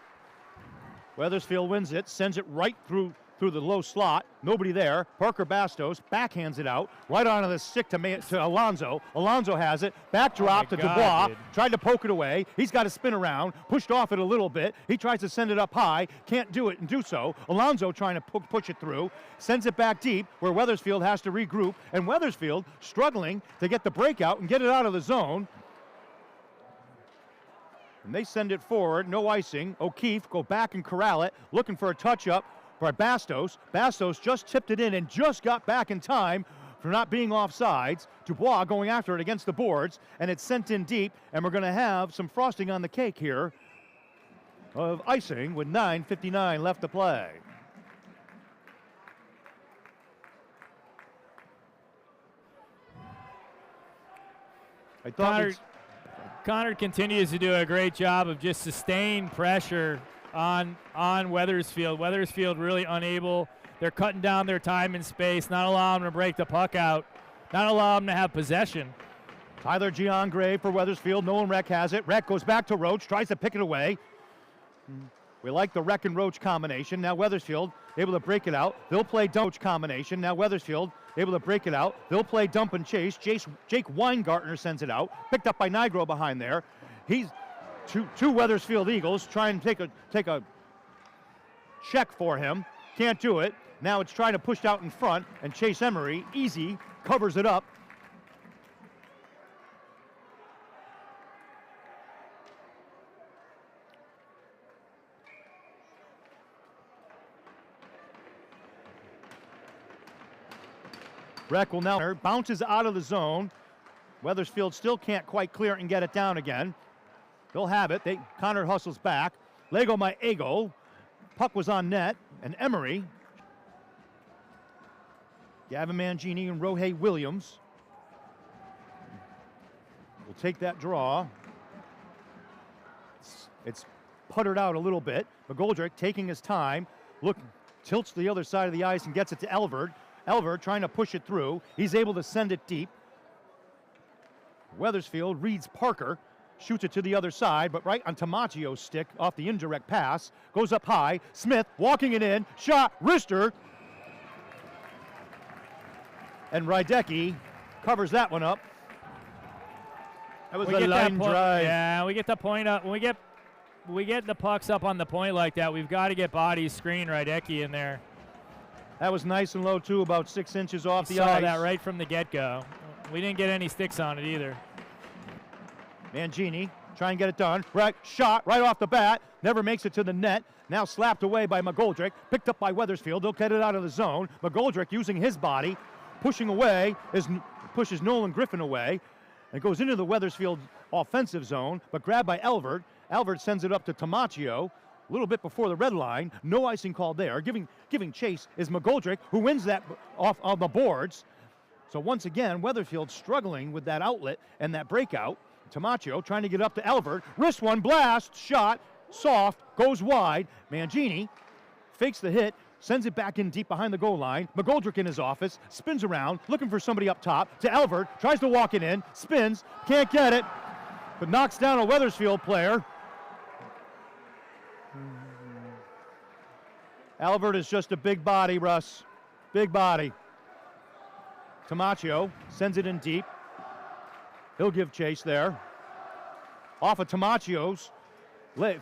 Wethersfield wins it, sends it right through the low slot. Nobody there. Parker Bastos backhands it out right onto the stick to Alonso. Alonso has it. Backdrop to Dubois. Dude. Tried to poke it away. He's got to spin around. Pushed off it a little bit. He tries to send it up high. Can't do it and do so. Alonso trying to push it through. Sends it back deep where Wethersfield has to regroup. And Wethersfield struggling to get the breakout and get it out of the zone. And they send it forward. No icing. O'Keefe go back and corral it. Looking for a touch-up by Bastos. Bastos just tipped it in and just got back in time for not being offsides. Dubois going after it against the boards, and it's sent in deep, and we're going to have some frosting on the cake here of icing with 9:59 left to play. I thought Conard continues to do a great job of just sustained pressure on Wethersfield. Wethersfield really unable. They're cutting down their time and space, not allowing them to break the puck out, not allowing them to have possession. Tyler Giangrave for Wethersfield. Nolan Reck has it. Reck goes back to Roach, tries to pick it away. We like the Reck and Roach combination. Now Wethersfield able to break it out. They'll play Roach combination. Now Wethersfield able to break it out. They'll play dump and chase. Jake Weingartner sends it out. Picked up by Nigro behind there. He's two Wethersfield Eagles trying to take a check for him. Can't do it. Now it's trying to push out in front, and Chase Emery, easy, covers it up. Reck will now bounces out of the zone. Wethersfield still can't quite clear it and get it down again. They'll have it. Conard hustles back. Lego my ego. Puck was on net, and Emery. Gavin Mangini and Rohei Williams will take that draw. It's puttered out a little bit. McGoldrick taking his time. Tilts to the other side of the ice and gets it to Elverd. Elverd trying to push it through. He's able to send it deep. Wethersfield reads Parker, shoots it to the other side, but right on Tamacio's stick off the indirect pass. Goes up high. Smith walking it in. Shot. Wrister. And Rydecki covers that one up. That was a line drive. Yeah, we get the point up. When we get the pucks up on the point like that, we've got to get bodies screen Rydecki in there. That was nice and low, too, about 6 inches off the Saw ice. that right from the get-go. We didn't get any sticks on it either. Mangini try and get it done. Right shot right off the bat. Never makes it to the net. Now slapped away by McGoldrick. Picked up by Wethersfield. They'll get it out of the zone. McGoldrick using his body. Pushing away. Pushes Nolan Griffin away. And goes into the Wethersfield offensive zone. But grabbed by Elverd. Elverd sends it up to Tamaccio. A little bit before the red line. No icing called there. Giving chase is McGoldrick, who wins that off on the boards. So once again, Wethersfield struggling with that outlet and that breakout. Tamaccio trying to get up to Elverd. Wrist one, blast, shot, soft, goes wide. Mangini fakes the hit, sends it back in deep behind the goal line. McGoldrick in his office, spins around, looking for somebody up top. To Elverd, tries to walk it in, spins, can't get it, but knocks down a Wethersfield player. Elverd is just a big body, Russ. Big body. Tamaccio sends it in deep. He'll give chase there. Off of Tamaccio's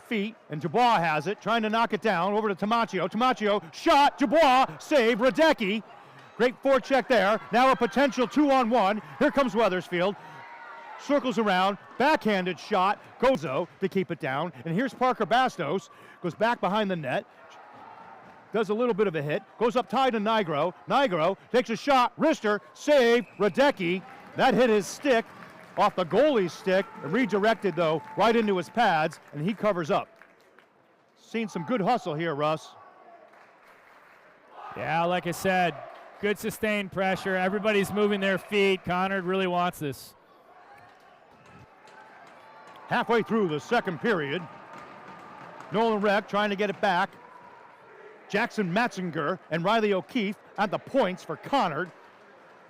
feet, and Dubois has it, trying to knock it down. Over to Tamaccio. Tamaccio, shot, Dubois, save, Rydecki. Great forecheck there. Now a potential 2-on-1. Here comes Wethersfield. Circles around, backhanded shot, Gozo to keep it down. And here's Parker Bastos, goes back behind the net. Does a little bit of a hit, goes up tied to Nigro. Nigro takes a shot, wrister, save, Rydecki. That hit his stick, off the goalie's stick, redirected though, right into his pads, and he covers up. Seen some good hustle here, Russ. Yeah, like I said, good sustained pressure. Everybody's moving their feet. Conard really wants this. Halfway through the second period, Nolan Reck trying to get it back. Jackson Matzinger and Riley O'Keefe at the points for Conard.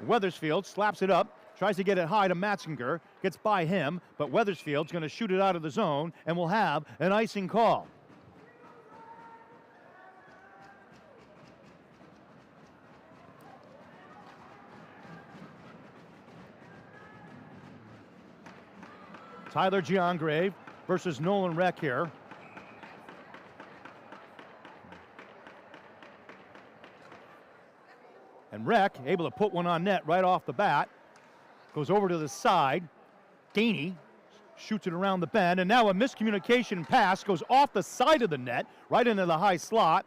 Wethersfield slaps it up, tries to get it high to Matzinger, gets by him, but Wethersfield's going to shoot it out of the zone and will have an icing call. Tyler Giangrave versus Nolan Reck here. And Reck able to put one on net right off the bat. Goes over to the side. Gainey shoots it around the bend. And now a miscommunication pass goes off the side of the net, right into the high slot.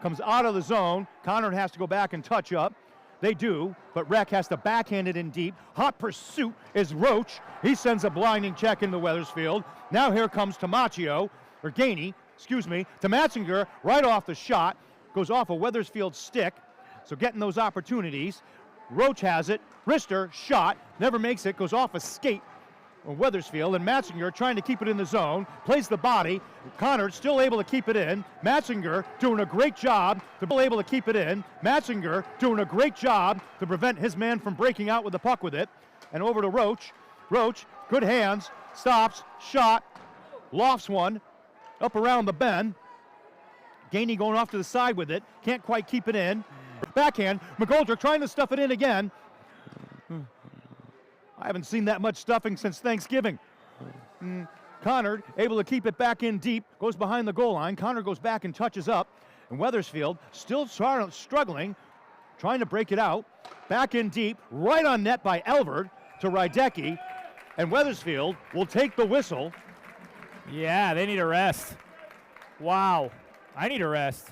Comes out of the zone. Conard has to go back and touch up. They do, but Reck has to backhand it in deep. Hot pursuit is Roach. He sends a blinding check into Wethersfield. Now here comes Tamaccio, or Gainey, to Matzinger, right off the shot. Goes off a Wethersfield stick. So getting those opportunities. Roach has it. Wrister, shot, never makes it, goes off a skate Wethersfield, and Matzinger trying to keep it in the zone, plays the body. Conard still able to keep it in. Matzinger doing a great job to be able to keep it in. Matzinger doing a great job to prevent his man from breaking out with the puck with it. And over to Roach. Roach, good hands, stops, shot, lofts one, up around the bend. Gainey going off to the side with it, can't quite keep it in. Backhand, McGoldrick trying to stuff it in again. I haven't seen that much stuffing since Thanksgiving. Conard able to keep it back in deep, goes behind the goal line. Conard goes back and touches up. And Wethersfield still struggling, trying to break it out. Back in deep, right on net by Elverd to Rydecki. And Wethersfield will take the whistle. Yeah, they need a rest. Wow, I need a rest.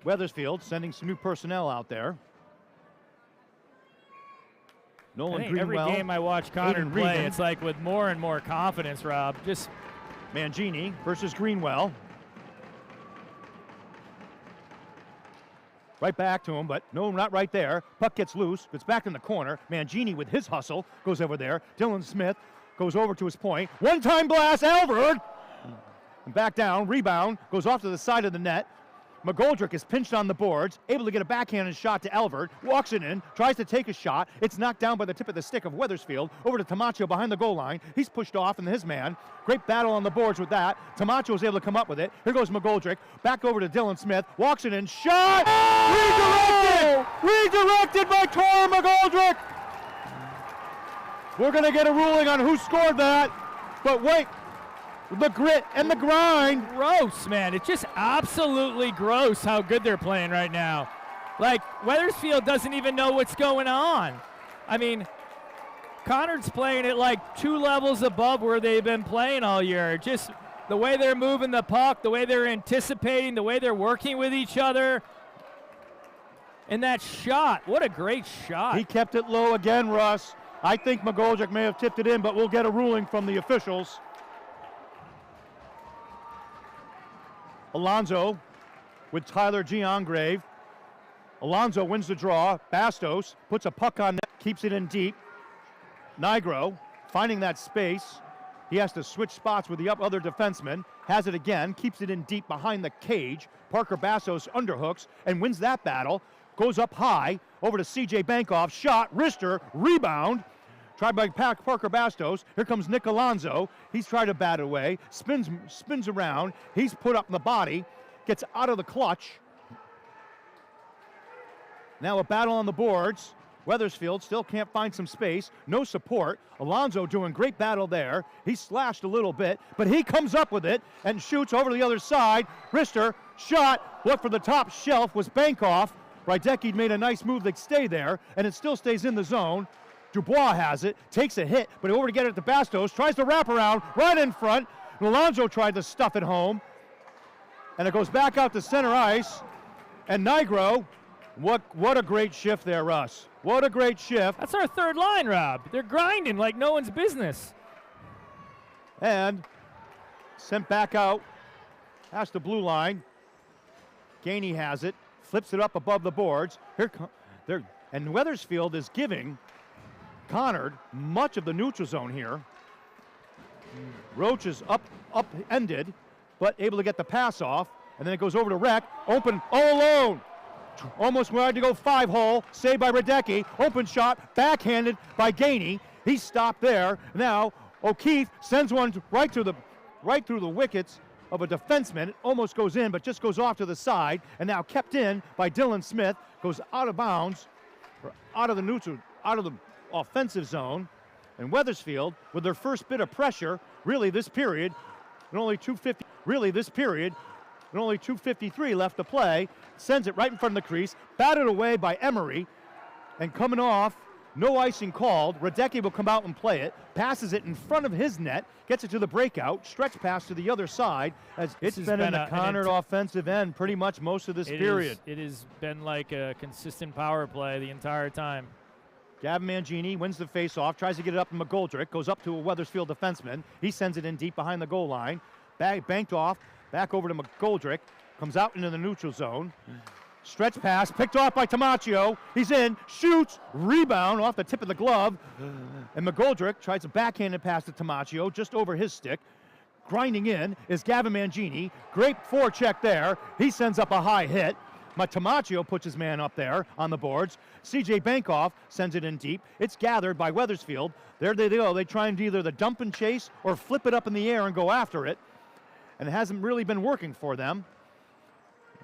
Wethersfield sending some new personnel out there. Nolan Greenwell. Every game I watch Conard play, Regan. it's like with more and more confidence, Rob. Just Mangini versus Greenwell. Right back to him, but no, not right there. Puck gets loose. It's back in the corner. Mangini with his hustle goes over there. Dylan Smith goes over to his point. One-time blast, Elverd. And back down, rebound, goes off to the side of the net. McGoldrick is pinched on the boards, able to get a backhanded shot to Elverd, walks it in, tries to take a shot. It's knocked down by the tip of the stick of Wethersfield. Over to Tamacho behind the goal line. He's pushed off, and his man. Great battle on the boards with that. Tamacho is able to come up with it. Here goes McGoldrick. Back over to Dylan Smith. Walks it in. Shot! Redirected! Redirected by Tor McGoldrick! We're going to get a ruling on who scored that. But wait. The grit and the grind. Gross, man. It's just absolutely gross how good they're playing right now. Like, Wethersfield doesn't even know what's going on. I mean, Conard's playing at like 2 levels above where they've been playing all year. Just the way they're moving the puck, the way they're anticipating, the way they're working with each other. And that shot, what a great shot. He kept it low again, Russ. I think McGoldrick may have tipped it in, but we'll get a ruling from the officials. Alonso with Tyler Giangrave. Alonso wins the draw. Bastos puts a puck on net, keeps it in deep. Nigro finding that space. He has to switch spots with the other defenseman. Has it again, keeps it in deep behind the cage. Parker Bastos underhooks and wins that battle. Goes up high, over to CJ Bankoff. Shot, wrister, rebound. Tried by Parker Bastos. Here comes Nick Alonso. He's tried to bat away. Spins around. He's put up in the body. Gets out of the clutch. Now a battle on the boards. Wethersfield still can't find some space. No support. Alonso doing great battle there. He slashed a little bit, but he comes up with it and shoots over to the other side. Wrister, shot. Look for the top shelf was Bankoff. Rydecki made a nice move to stay there, and it still stays in the zone. Dubois has it, takes a hit, but over to get it to Bastos, tries to wrap around, right in front. Alonso tried to stuff it home, and it goes back out to center ice. And Nigro, what a great shift there, Russ. What a great shift. That's our third line, Rob. They're grinding like no one's business. And sent back out past the blue line. Gainey has it, flips it up above the boards. And Wethersfield is giving Conard much of the neutral zone here. Roach is up-ended, but able to get the pass off, and then it goes over to Rec, open, all alone. Almost tried to go 5-hole, saved by Rydecki. Open shot, backhanded by Gainey. He's stopped there. Now O'Keefe sends one right through the wickets of a defenseman. It almost goes in, but just goes off to the side, and now kept in by Dylan Smith. Goes out of bounds, out of the offensive zone. And Wethersfield, with their first bit of pressure, really this period, and only 2:53 left to play, sends it right in front of the crease, batted away by Emery, and coming off, no icing called. Rydecki will come out and play it, passes it in front of his net, gets it to the breakout, stretch pass to the other side, as it's been in the Conard offensive end pretty much most of this period. It has been like a consistent power play the entire time. Gavin Mangini wins the face-off, tries to get it up to McGoldrick, goes up to a Wethersfield defenseman. He sends it in deep behind the goal line. Banked off, back over to McGoldrick, comes out into the neutral zone. Stretch pass, picked off by Tamaccio. He's in, shoots, rebound off the tip of the glove. And McGoldrick tries a backhanded pass to Tamaccio, just over his stick. Grinding in is Gavin Mangini. Great forecheck there. He sends up a high hit. Tamaccio puts his man up there on the boards. CJ Bankoff sends it in deep. It's gathered by Wethersfield. There they go. They try and do either the dump and chase or flip it up in the air and go after it. And it hasn't really been working for them.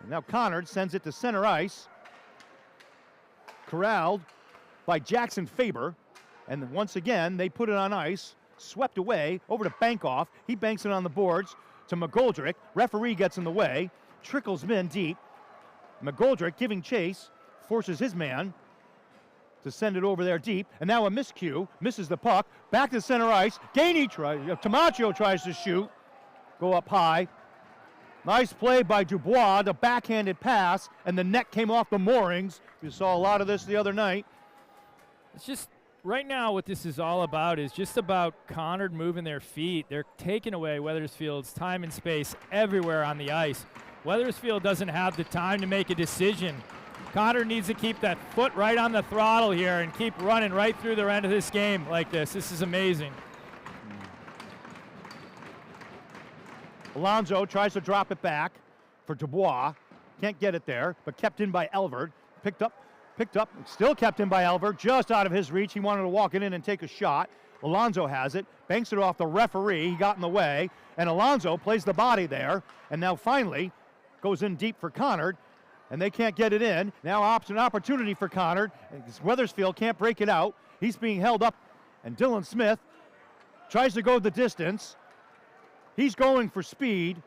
And now Conard sends it to center ice. Corralled by Jackson Faber. And once again, they put it on ice. Swept away over to Bankoff. He banks it on the boards to McGoldrick. Referee gets in the way. Trickles him in deep. McGoldrick giving chase, forces his man to send it over there deep, and now a miscue, misses the puck, back to center ice. Tamaccio tries to shoot, go up high. Nice play by Dubois, the backhanded pass, and the net came off the moorings. You saw a lot of this the other night. It's just, right now what this is all about is just about Conard moving their feet. They're taking away Wethersfield's time and space everywhere on the ice. Wethersfield doesn't have the time to make a decision. Conard needs to keep that foot right on the throttle here and keep running right through the end of this game like this. This is amazing. Alonso tries to drop it back for Dubois. Can't get it there, but kept in by Elverd. Picked up, still kept in by Elverd, just out of his reach. He wanted to walk it in and take a shot. Alonso has it, banks it off the referee. He got in the way, and Alonso plays the body there, and now finally goes in deep for Conard, and they can't get it in. Now an opportunity for Conard. Wethersfield can't break it out. He's being held up, and Dylan Smith tries to go the distance. He's going for speed,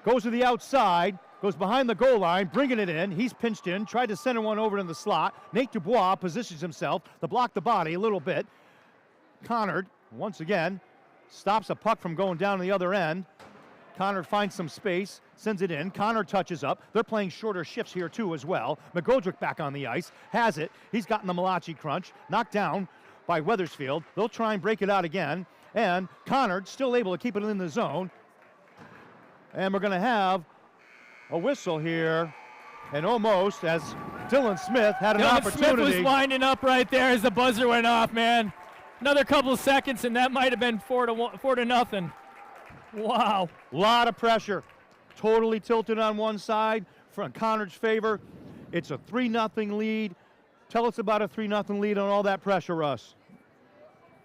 goes to the outside, goes behind the goal line, bringing it in. He's pinched in, tried to center one over in the slot. Nate Dubois positions himself to block the body a little bit. Conard, once again, stops a puck from going down to the other end. Conard finds some space, sends it in. Conard touches up. They're playing shorter shifts here too as well. McGoldrick back on the ice, has it. He's gotten the Malachi crunch, knocked down by Wethersfield. They'll try and break it out again. And Conard still able to keep it in the zone. And we're gonna have a whistle here. And almost as Dylan Smith had an opportunity. Smith was winding up right there as the buzzer went off, man. Another couple of seconds and that might have been 4-0. Wow. A lot of pressure. Totally tilted on one side from Conard's favor. It's a 3-0 lead. Tell us about a 3-0 lead on all that pressure, Russ.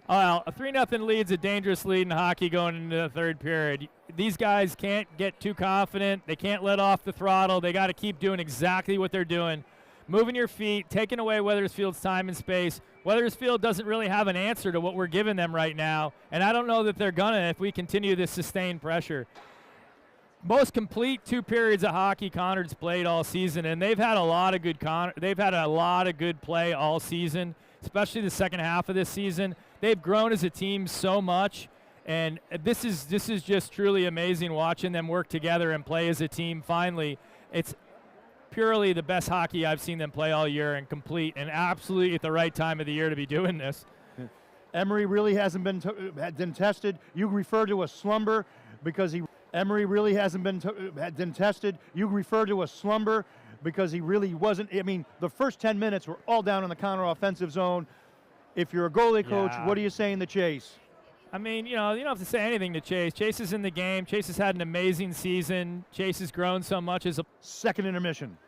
Well, a 3-0 lead's a dangerous lead in hockey going into the third period. These guys can't get too confident. They can't let off the throttle. They got to keep doing exactly what they're doing. Moving your feet, taking away Wethersfield's time and space. Wethersfield doesn't really have an answer to what we're giving them right now, and I don't know that they're gonna if we continue this sustained pressure. Most complete 2 periods of hockey Conard's played all season, and they've had a lot of good play all season, especially the second half of this season. They've grown as a team so much, and this is just truly amazing watching them work together and play as a team finally. It's purely the best hockey I've seen them play all year and complete, and absolutely at the right time of the year to be doing this. Emery really hasn't been tested. You refer to a slumber because Emery really hasn't been tested. You refer to a slumber because he really wasn't. I mean, the first 10 minutes were all down in the counter offensive zone. If you're a goalie coach, what are you saying to Chase? I mean, you don't have to say anything to Chase. Chase is in the game. Chase has had an amazing season. Chase has grown so much as a second intermission.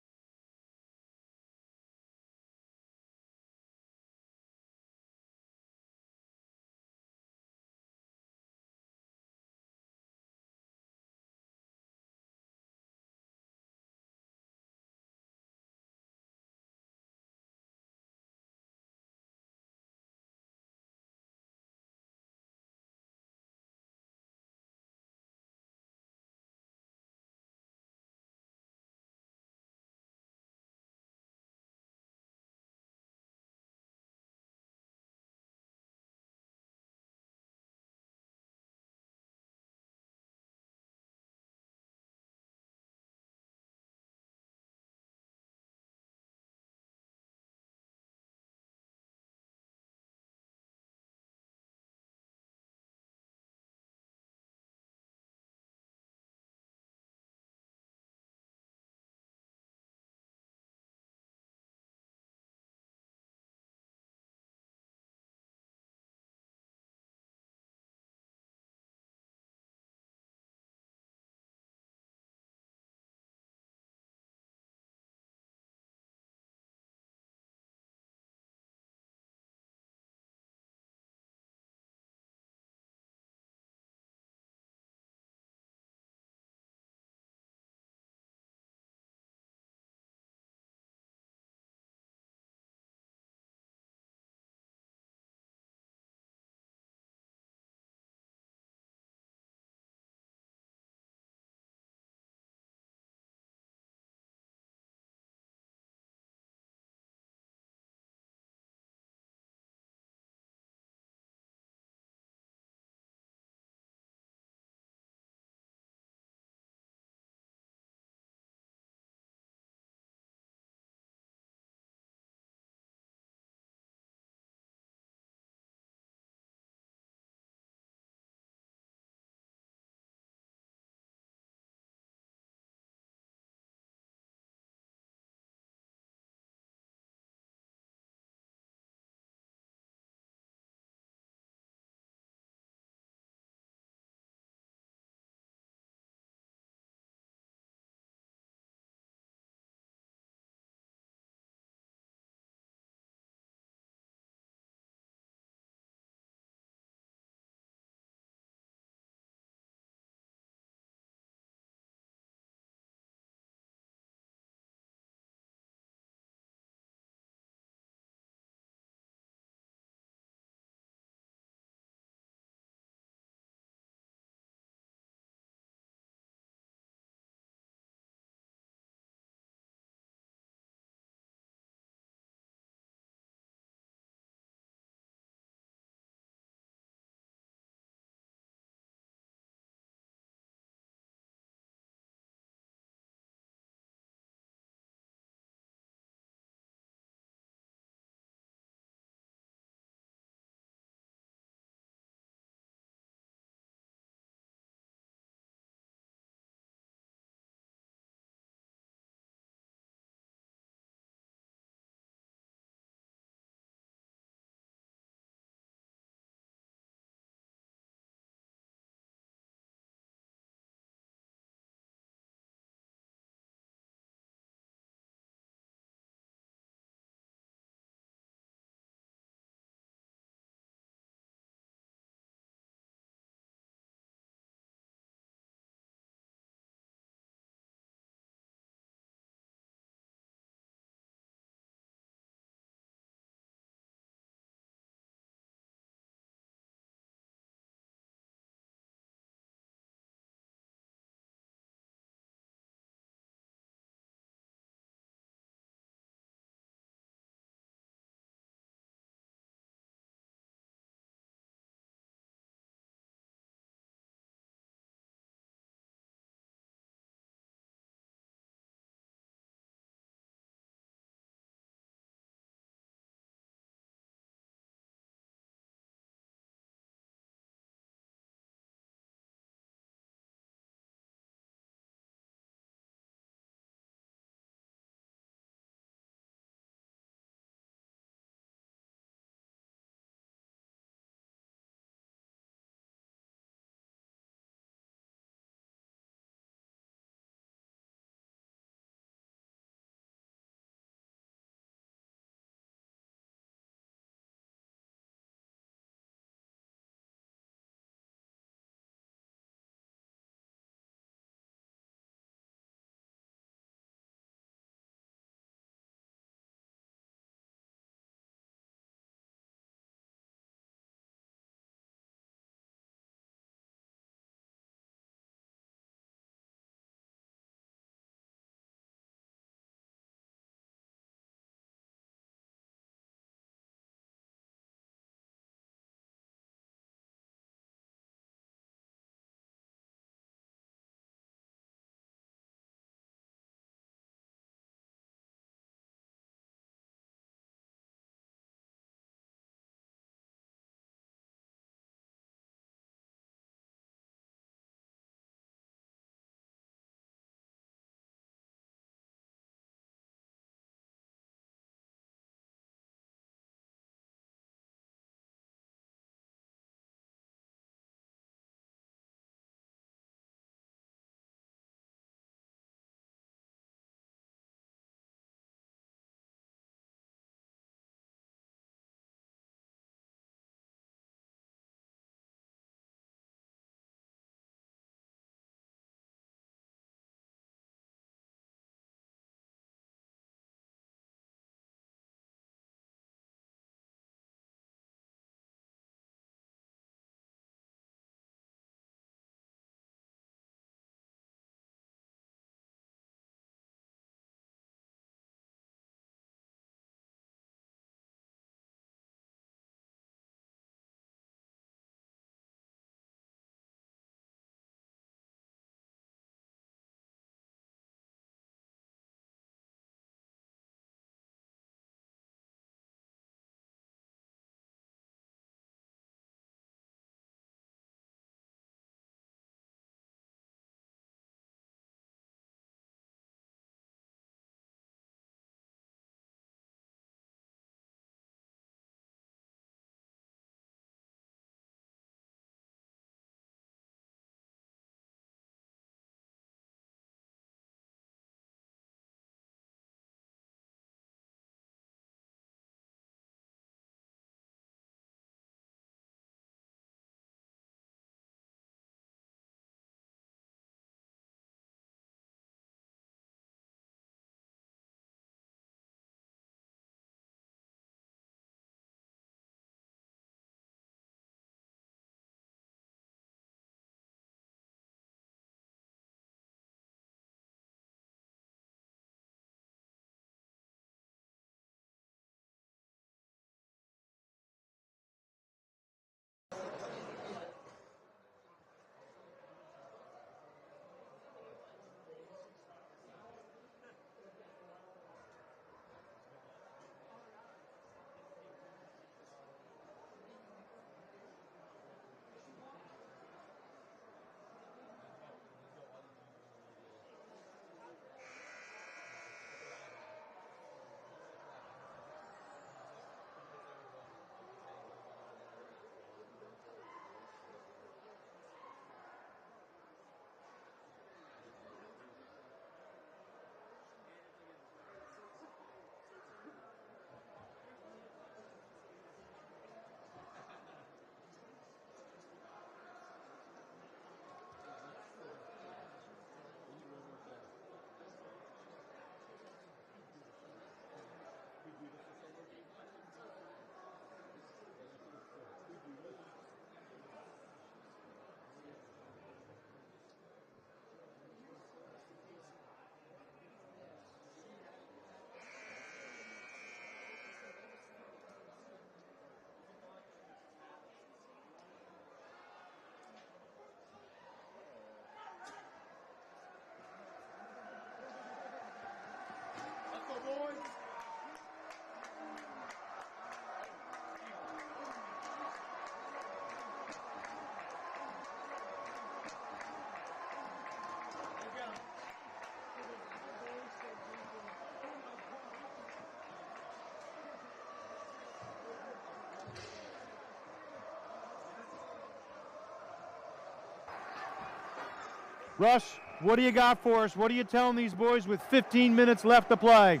Russ, what do you got for us? What are you telling these boys with 15 minutes left to play?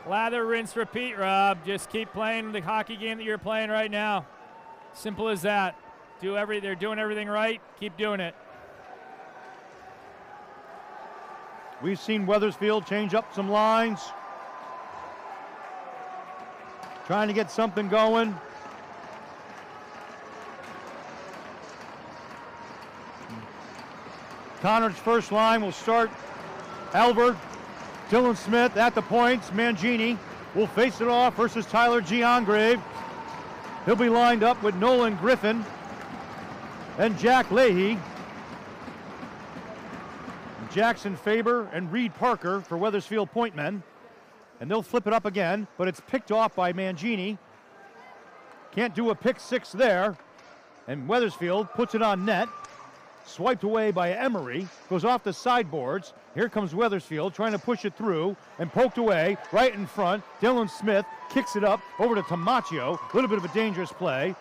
Lather, rinse, repeat, Rob. Just keep playing the hockey game that you're playing right now. Simple as that. They're doing everything right. Keep doing it. We've seen Wethersfield change up some lines. Trying to get something going. Conard's first line will start Albert, Dylan Smith at the points. Mangini will face it off versus Tyler Giangrave. He'll be lined up with Nolan Griffin and Jack Leahy. Jackson Faber and Reed Parker for Wethersfield point men. And they'll flip it up again, but it's picked off by Mangini. Can't do a pick six there. And Wethersfield puts it on net. Swiped away by Emery, goes off the sideboards. Here comes Wethersfield trying to push it through and poked away right in front. Dylan Smith kicks it up over to Tamaccio. A little bit of a dangerous play.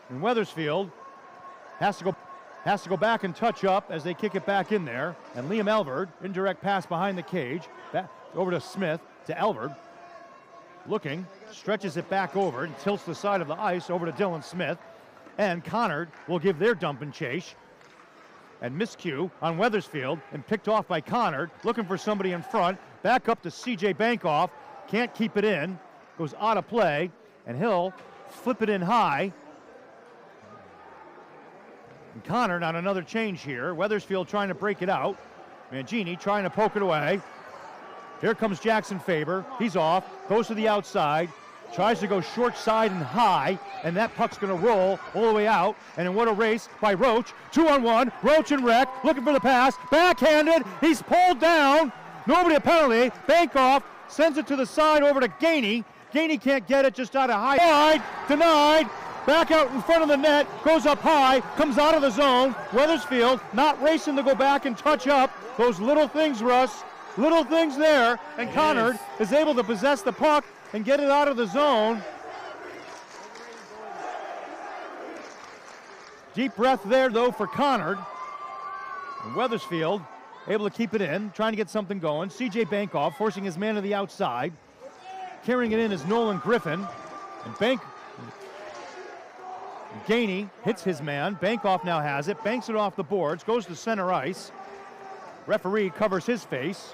And Wethersfield has to go back and touch up as they kick it back in there. And Liam Elverd, indirect pass behind the cage. Back over to Smith, to Elverd. Looking, stretches it back over and tilts the side of the ice over to Dylan Smith. And Conard will give their dump and chase. And miscue on Wethersfield and picked off by Conard, looking for somebody in front. Back up to CJ Bankoff, can't keep it in, goes out of play, and he'll flip it in high. And Conard on another change here. Wethersfield trying to break it out. Mangini trying to poke it away. Here comes Jackson Faber. He's off, goes to the outside, tries to go short side and high, and that puck's going to roll all the way out. And then what a race by Roach. 2-on-1, Roach and Reck looking for the pass. Backhanded, he's pulled down. Nobody a penalty. Bankoff sends it to the side over to Gainey. Gainey can't get it, just out of high. Denied. Back out in front of the net, goes up high, comes out of the zone. Wethersfield not racing to go back and touch up. Those little things, Russ. Little things there. And Conard is able to possess the puck and get it out of the zone. Deep breath there, though, for Conard. And Wethersfield able to keep it in, trying to get something going. CJ Bankoff forcing his man to the outside. Carrying it in is Nolan Griffin. And Gainey hits his man. Bankoff now has it, banks it off the boards, goes to center ice. Referee covers his face.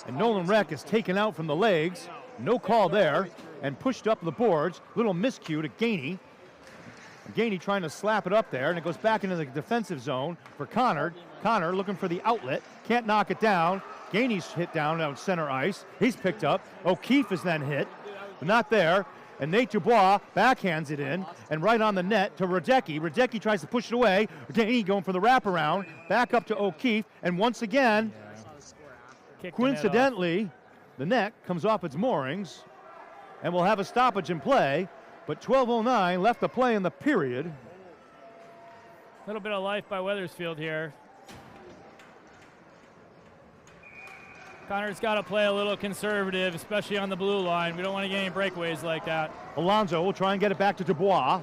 And Nolan Reck is taken out from the legs. No call there, and pushed up the boards. Little miscue to Gainey. Gainey trying to slap it up there, and it goes back into the defensive zone for Conard. Conard looking for the outlet, can't knock it down. Gainey's hit down center ice. He's picked up. O'Keefe is then hit, but not there. And Nate Dubois backhands it in, and right on the net to Radecki. Radecki tries to push it away. Gainey going for the wraparound. Back up to O'Keefe, and once again, coincidentally, the net comes off its moorings, and we'll have a stoppage in play, but 12:09 left to play in the period. A little bit of life by Wethersfield here. Conard's got to play a little conservative, especially on the blue line. We don't want to get any breakaways like that. Alonso will try and get it back to Dubois.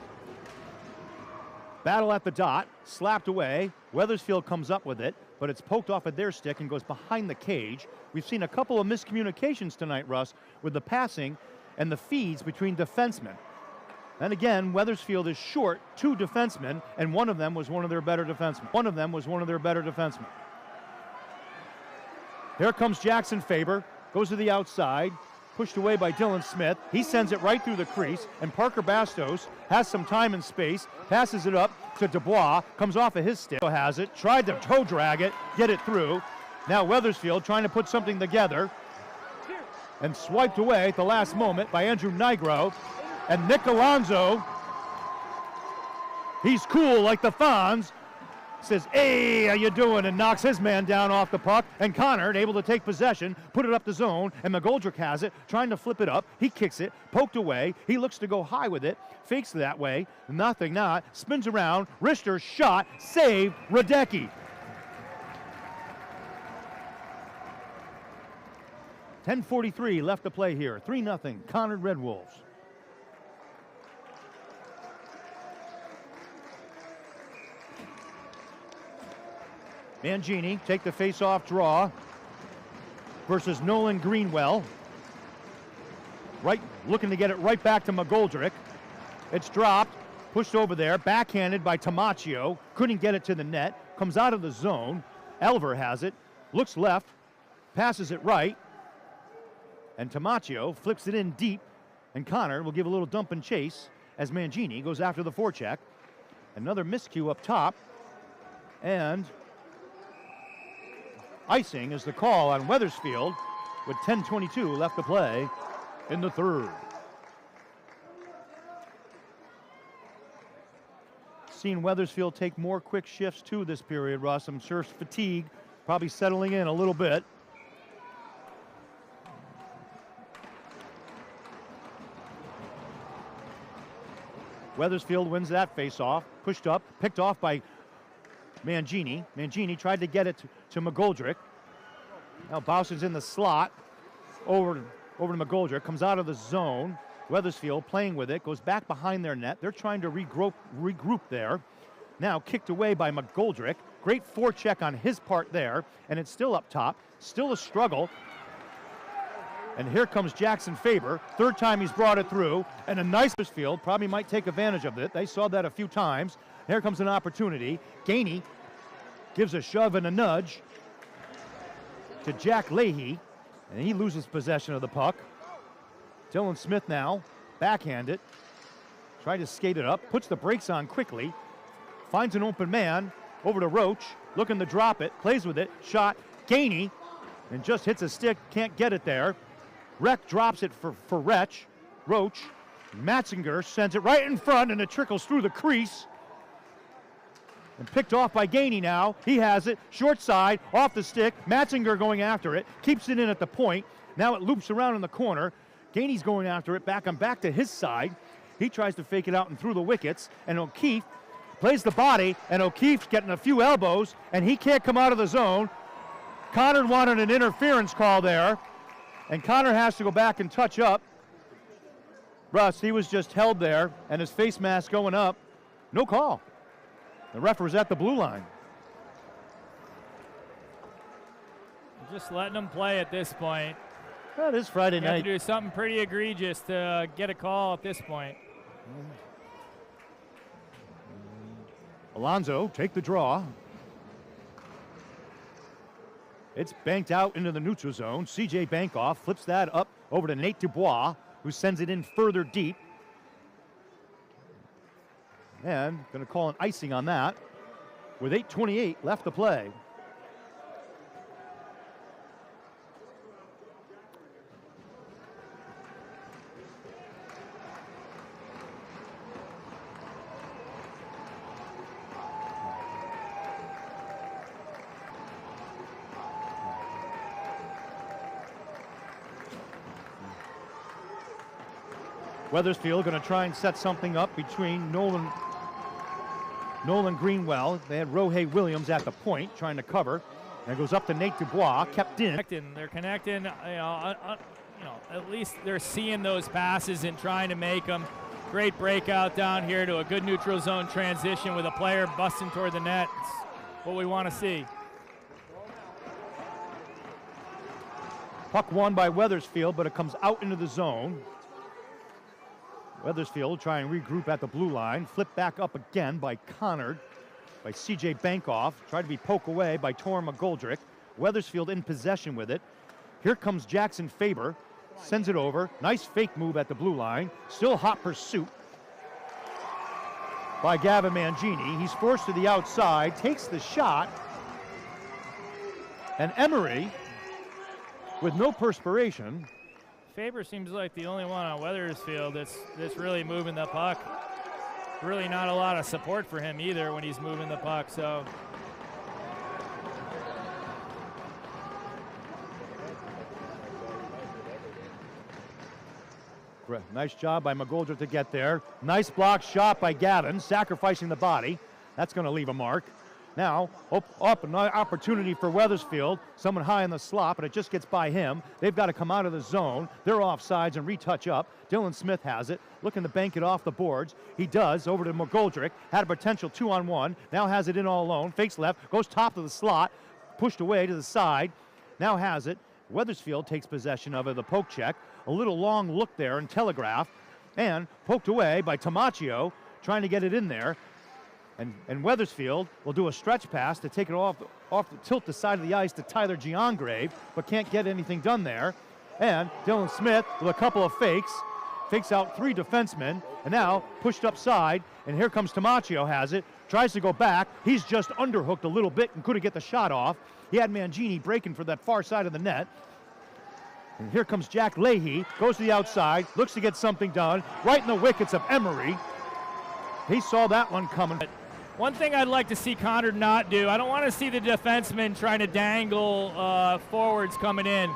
Battle at the dot, slapped away. Wethersfield comes up with it, but it's poked off at their stick and goes behind the cage. We've seen a couple of miscommunications tonight, Russ, with the passing and the feeds between defensemen. And again, Wethersfield is short 2 defensemen, and one of them was one of their better defensemen. Here comes Jackson Faber, goes to the outside, pushed away by Dylan Smith. He sends it right through the crease, and Parker Bastos has some time and space, passes it up to Dubois, comes off of his stick, has it, tried to toe drag it, get it through. Now Wethersfield trying to put something together, and swiped away at the last moment by Andrew Nigro. And Nick Alonso, he's cool like the Fonz, says, "Hey, how you doing?" and knocks his man down off the puck. And Conard able to take possession, put it up the zone, and McGoldrick has it, trying to flip it up. He kicks it, poked away. He looks to go high with it, fakes that way, nothing not, spins around, Richter shot, saved, Radecki. 10:43 left to play here, 3-0, Conard Red Wolves. Mangini take the face-off draw versus Nolan Greenwell. Right, looking to get it right back to McGoldrick. It's dropped, pushed over there, backhanded by Tamaccio. Couldn't get it to the net. Comes out of the zone. Elver has it, looks left, passes it right, and Tamaccio flips it in deep, and Conard will give a little dump and chase as Mangini goes after the forecheck. Another miscue up top, and icing is the call on Wethersfield with 10:22 left to play in the third. Seen Wethersfield take more quick shifts too this period, Russ. I'm sure fatigue probably settling in a little bit. Wethersfield wins that face-off, pushed up, picked off by Mangini. Mangini tried to get it to McGoldrick. Now Bowson's in the slot, over to McGoldrick, comes out of the zone. Wethersfield playing with it, goes back behind their net. They're trying to regroup there. Now kicked away by McGoldrick. Great forecheck on his part there, and it's still up top. Still a struggle. And here comes Jackson Faber. Third time he's brought it through, and a nice field. Probably might take advantage of it. They saw that a few times. Here comes an opportunity. Gainey gives a shove and a nudge to Jack Leahy, and he loses possession of the puck. Dylan Smith now, backhand it, tried to skate it up, puts the brakes on quickly, finds an open man, over to Roach, looking to drop it, plays with it, shot, Gainey, and just hits a stick, can't get it there. Reck drops it for Roach, Matzinger sends it right in front, and it trickles through the crease. And picked off by Gainey now, he has it, short side, off the stick, Matzinger going after it, keeps it in at the point, now it loops around in the corner. Gainey's going after it, back to his side. He tries to fake it out and through the wickets, and O'Keefe plays the body, and O'Keefe's getting a few elbows, and he can't come out of the zone. Conard wanted an interference call there, and Conard has to go back and touch up. Russ, he was just held there, and his face mask going up. No call. The ref was at the blue line. Just letting them play at this point. That is Friday You have night. to do something pretty egregious to get a call at this point. Alonso take the draw. It's banked out into the neutral zone. CJ Bankoff flips that up over to Nate Dubois, who sends it in further deep. And going to call an icing on that with 8:28 left to play. Wethersfield going to try and set something up between Nolan Greenwell. They had Rohei Williams at the point trying to cover. And it goes up to Nate Dubois, kept in. They're connecting, at least they're seeing those passes and trying to make them. Great breakout down here to a good neutral zone transition with a player busting toward the net. It's what we want to see. Puck won by Wethersfield, but it comes out into the zone. Wethersfield try and regroup at the blue line. Flipped back up again by Conard, by CJ Bankoff. Tried to be poked away by Tor McGoldrick. Wethersfield in possession with it. Here comes Jackson Faber. Sends it over. Nice fake move at the blue line. Still hot pursuit by Gavin Mangini. He's forced to the outside. Takes the shot. And Emery, with no perspiration. Faber seems like the only one on Wethersfield that's really moving the puck. Really not a lot of support for him either when he's moving the puck, so. Nice job by McGoldrick to get there. Nice block shot by Gavin, sacrificing the body. That's going to leave a mark. Now, up an opportunity for Wethersfield. Someone high in the slot, but it just gets by him. They've got to come out of the zone. They're offsides and retouch up. Dylan Smith has it, looking to bank it off the boards. He does, over to McGoldrick. Had a potential 2-on-1. Now has it in all alone. Fakes left, goes top of the slot. Pushed away to the side. Now has it. Wethersfield takes possession of it, the poke check. A little long look there and telegraph. And poked away by Tamaccio, trying to get it in there. And Wethersfield will do a stretch pass to take it off tilt the side of the ice to Tyler Giangrave, but can't get anything done there. And Dylan Smith with a couple of fakes out 3 defensemen, and now pushed upside, and here comes Tamaccio, has it, tries to go back. He's just underhooked a little bit and couldn't get the shot off. He had Mangini breaking for that far side of the net. And here comes Jack Leahy, goes to the outside, looks to get something done, right in the wickets of Emery. He saw that one coming. One thing I'd like to see Conard not do, I don't want to see the defensemen trying to dangle forwards coming in.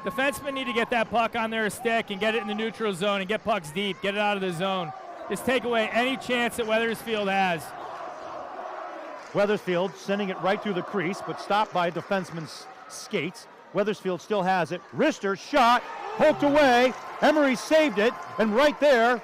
Defensemen need to get that puck on their stick and get it in the neutral zone and get pucks deep, get it out of the zone. Just take away any chance that Wethersfield has. Wethersfield sending it right through the crease, but stopped by defenseman's skates. Wethersfield still has it. Rister shot, poked away. Emery saved it, and right there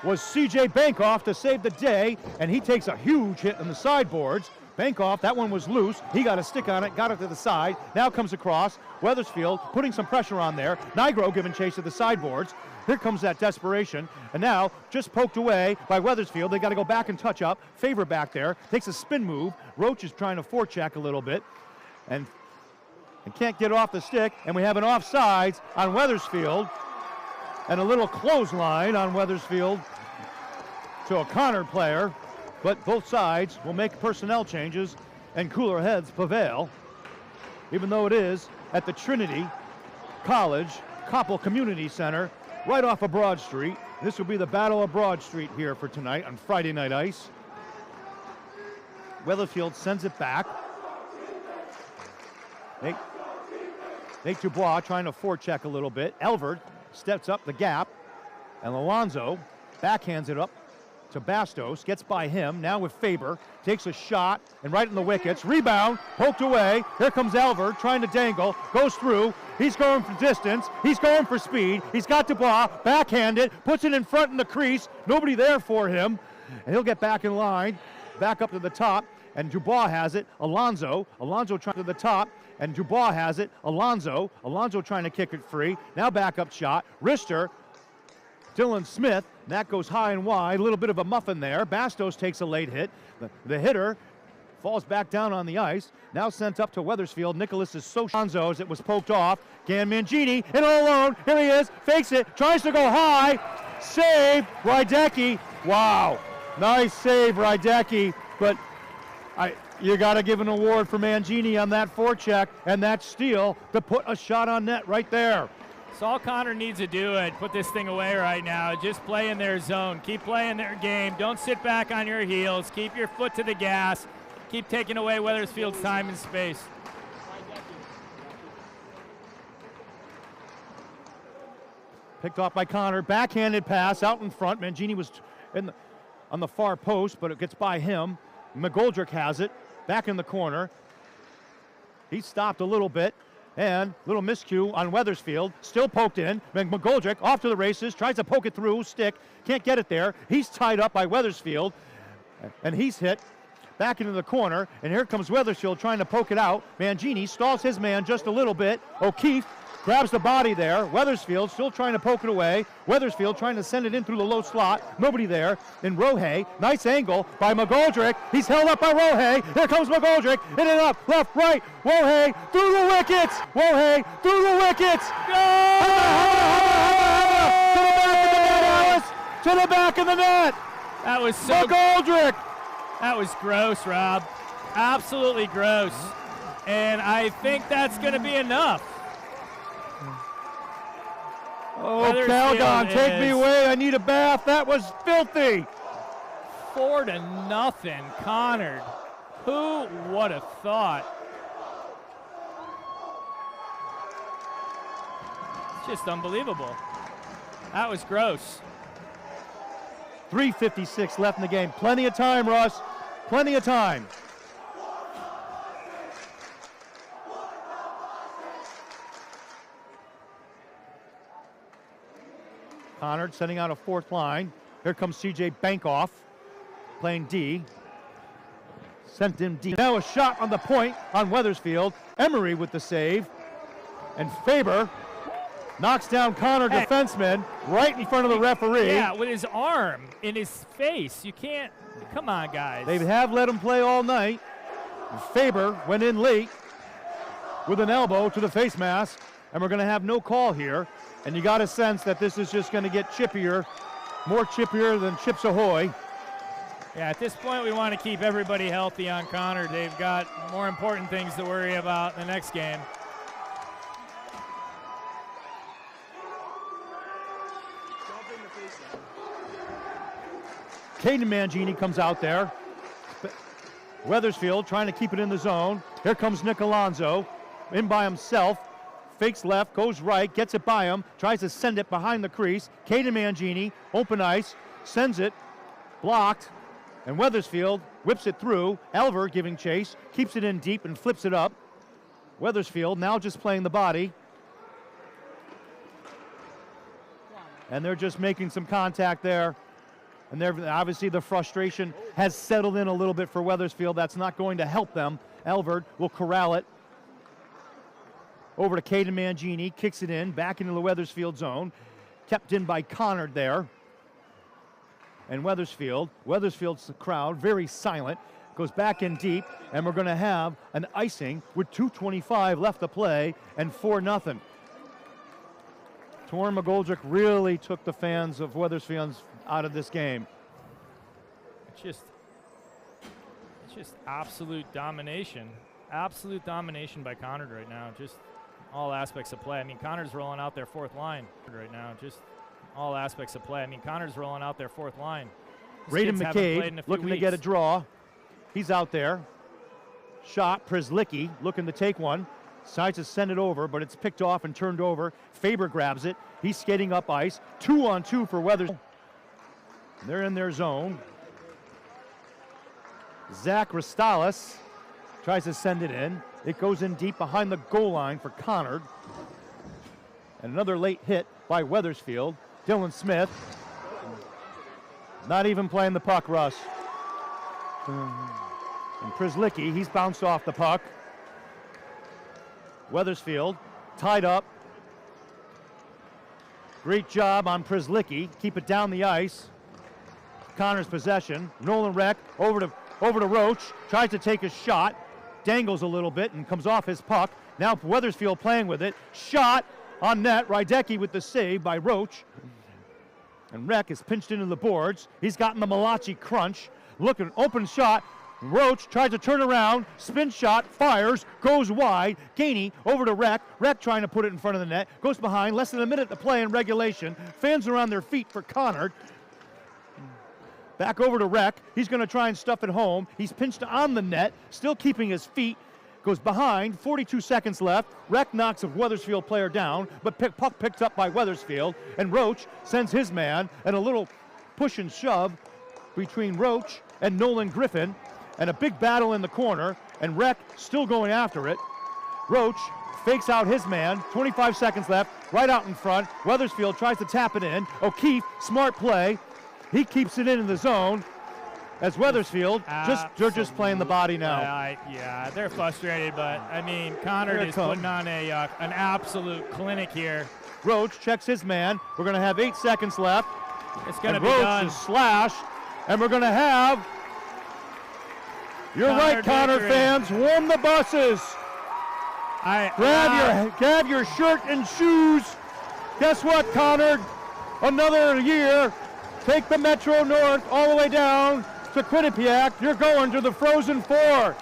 was C.J. Bankoff to save the day, and he takes a huge hit on the sideboards. Bankoff, that one was loose. He got a stick on it, got it to the side. Now comes across. Wethersfield putting some pressure on there. Nigro giving chase to the sideboards. Here comes that desperation. And now just poked away by Wethersfield. They got to go back and touch up. Favor back there. Takes a spin move. Roach is trying to forecheck a little bit. And can't get off the stick. And we have an offsides on Wethersfield. And a little clothesline on Wethersfield to a Conard player. But both sides will make personnel changes and cooler heads prevail, even though it is at the Trinity College Koppel Community Center right off of Broad Street. This will be the Battle of Broad Street here for tonight on Friday Night Ice. Wethersfield sends it back. Nate Dubois trying to forecheck a little bit. Elvert steps up the gap, and Alonzo backhands it up to Bastos, gets by him, now with Faber, takes a shot, and right in the wickets, rebound, poked away, here comes Elvert, trying to dangle, goes through, he's going for distance, he's going for speed, he's got Dubois, backhanded, puts it in front in the crease, nobody there for him, and he'll get back in line, back up to the top, and Dubois has it, Alonzo trying to the top, and Dubois has it, Alonzo trying to kick it free, now back up shot, Rister, Dylan Smith, that goes high and wide, a little bit of a muffin there. Bastos takes a late hit. The hitter falls back down on the ice. Now sent up to Wethersfield. Nicholas is so Alonzo as it was poked off. Gan Mangini in all alone. Here he is, fakes it, tries to go high. Save, Rydecki. Wow, nice save, Rydecki. But you got to give an award for Mangini on that forecheck and that steal to put a shot on net right there. So all Conard needs to do is put this thing away right now. Just play in their zone. Keep playing their game. Don't sit back on your heels. Keep your foot to the gas. Keep taking away Wethersfield's time and space. Picked off by Conard. Backhanded pass out in front. Mangini was on the far post, but it gets by him. McGoldrick has it. Back in the corner. He stopped a little bit. And little miscue on Wethersfield, still poked in. McGoldrick off to the races, tries to poke it through, stick, can't get it there. He's tied up by Wethersfield, and he's hit back into the corner. And here comes Wethersfield trying to poke it out. Mangini stalls his man just a little bit. O'Keefe grabs the body there. Wethersfield still trying to poke it away. Wethersfield trying to send it in through the low slot. Nobody there. And Rohe, nice angle by McGoldrick. He's held up by Rohe. Here comes McGoldrick. In and up, left, right. Rohe through the wickets. Rohe through the wickets. To the back of the net. That was so McGoldrick. That was gross, Rob. Absolutely gross. And I think that's going to be enough. Oh, Calgon, take me away. I need a bath. That was filthy. 4-0, Conard. Who would have thought? It's just unbelievable. That was gross. 3:56 left in the game. Plenty of time, Russ. Plenty of time. Conard sending out a fourth line. Here comes CJ Bankoff playing D. Sent him D. Now a shot on the point on Wethersfield. Emery with the save. And Faber knocks down Conard defenseman right in front of the referee. Yeah, with his arm in his face. You can't, come on, guys. They have let him play all night. And Faber went in late with an elbow to the face mask, and we're going to have no call here. And you got a sense that this is just going to get chippier, more chippier than Chips Ahoy. Yeah, at this point, we want to keep everybody healthy on Conard. They've got more important things to worry about in the next game. Caden Mangini comes out there. Wethersfield trying to keep it in the zone. Here comes Nick Alonso in by himself. Fakes left, goes right, gets it by him, tries to send it behind the crease. Caden Mangini, open ice, sends it, blocked, and Wethersfield whips it through. Elver giving chase, keeps it in deep and flips it up. Wethersfield now just playing the body. And they're just making some contact there. And obviously the frustration has settled in a little bit for Wethersfield. That's not going to help them. Elver will corral it. Over to Caden Mangini, kicks it in, back into the Wethersfield zone. Kept in by Conard there. And Wethersfield's crowd, very silent, goes back in deep, and we're going to have an icing with 2:25 left to play and 4-0. Torrin McGoldrick really took the fans of Wethersfield out of this game. It's just absolute domination. Absolute domination by Conard right now. Just all aspects of play. I mean, Conard's rolling out their fourth line right now. Just all aspects of play. I mean, Conard's rolling out their fourth line. Braden McCabe looking to get a draw. He's out there. Shot, Przlicki looking to take one. Decides to send it over, but it's picked off and turned over. Faber grabs it. He's skating up ice. 2-on-2 for Wethersfield. They're in their zone. Zach Ristalis tries to send it in. It goes in deep behind the goal line for Conard. And another late hit by Wethersfield. Dylan Smith. Not even playing the puck, Russ. And Przlicki, he's bounced off the puck. Wethersfield tied up. Great job on Przlicki. Keep it down the ice. Conard's possession. Nolan Reck over to Roach. Tries to take a shot. Dangles a little bit and comes off his puck. Now Wethersfield playing with it. Shot on net. Rydecki with the save by Roach. And Reck is pinched into the boards. He's gotten the Malachi crunch. Looking, open shot. Roach tries to turn around. Spin shot. Fires. Goes wide. Gainey over to Reck. Reck trying to put it in front of the net. Goes behind. Less than a minute to play in regulation. Fans are on their feet for Conard. Back over to Reck. He's going to try and stuff it home. He's pinched on the net, still keeping his feet. Goes behind, 42 seconds left. Reck knocks a Wethersfield player down, but puck picked up by Wethersfield. And Roach sends his man, and a little push and shove between Roach and Nolan Griffin. And a big battle in the corner, and Reck still going after it. Roach fakes out his man, 25 seconds left, right out in front. Wethersfield tries to tap it in. O'Keefe, smart play. He keeps it in the zone as Wethersfield, they're just playing the body now. Yeah, they're frustrated, but I mean, Conard is putting on an absolute clinic here. Roach checks his man. We're going to have 8 seconds left. It's going to be Roach done. is slashed, and we're going to have, you're right, Conard fans, warm the buses. Grab your shirt and shoes. Guess what, Conard? Another year. Take the Metro North all the way down to Quinnipiac. You're going to the Frozen Four. All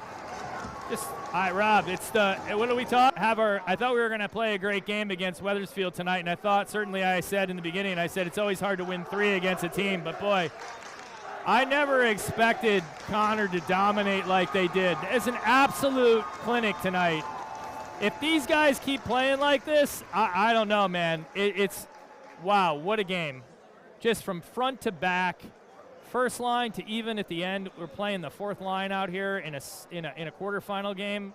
right, Rob, it's what do we talk? I thought we were going to play a great game against Wethersfield tonight, and I thought, certainly I said in the beginning, it's always hard to win 3 against a team, but boy, I never expected Conard to dominate like they did. It's an absolute clinic tonight. If these guys keep playing like this, I don't know, man. It's wow, what a game. Just from front to back, first line to even at the end. We're playing the fourth line out here in a quarterfinal game.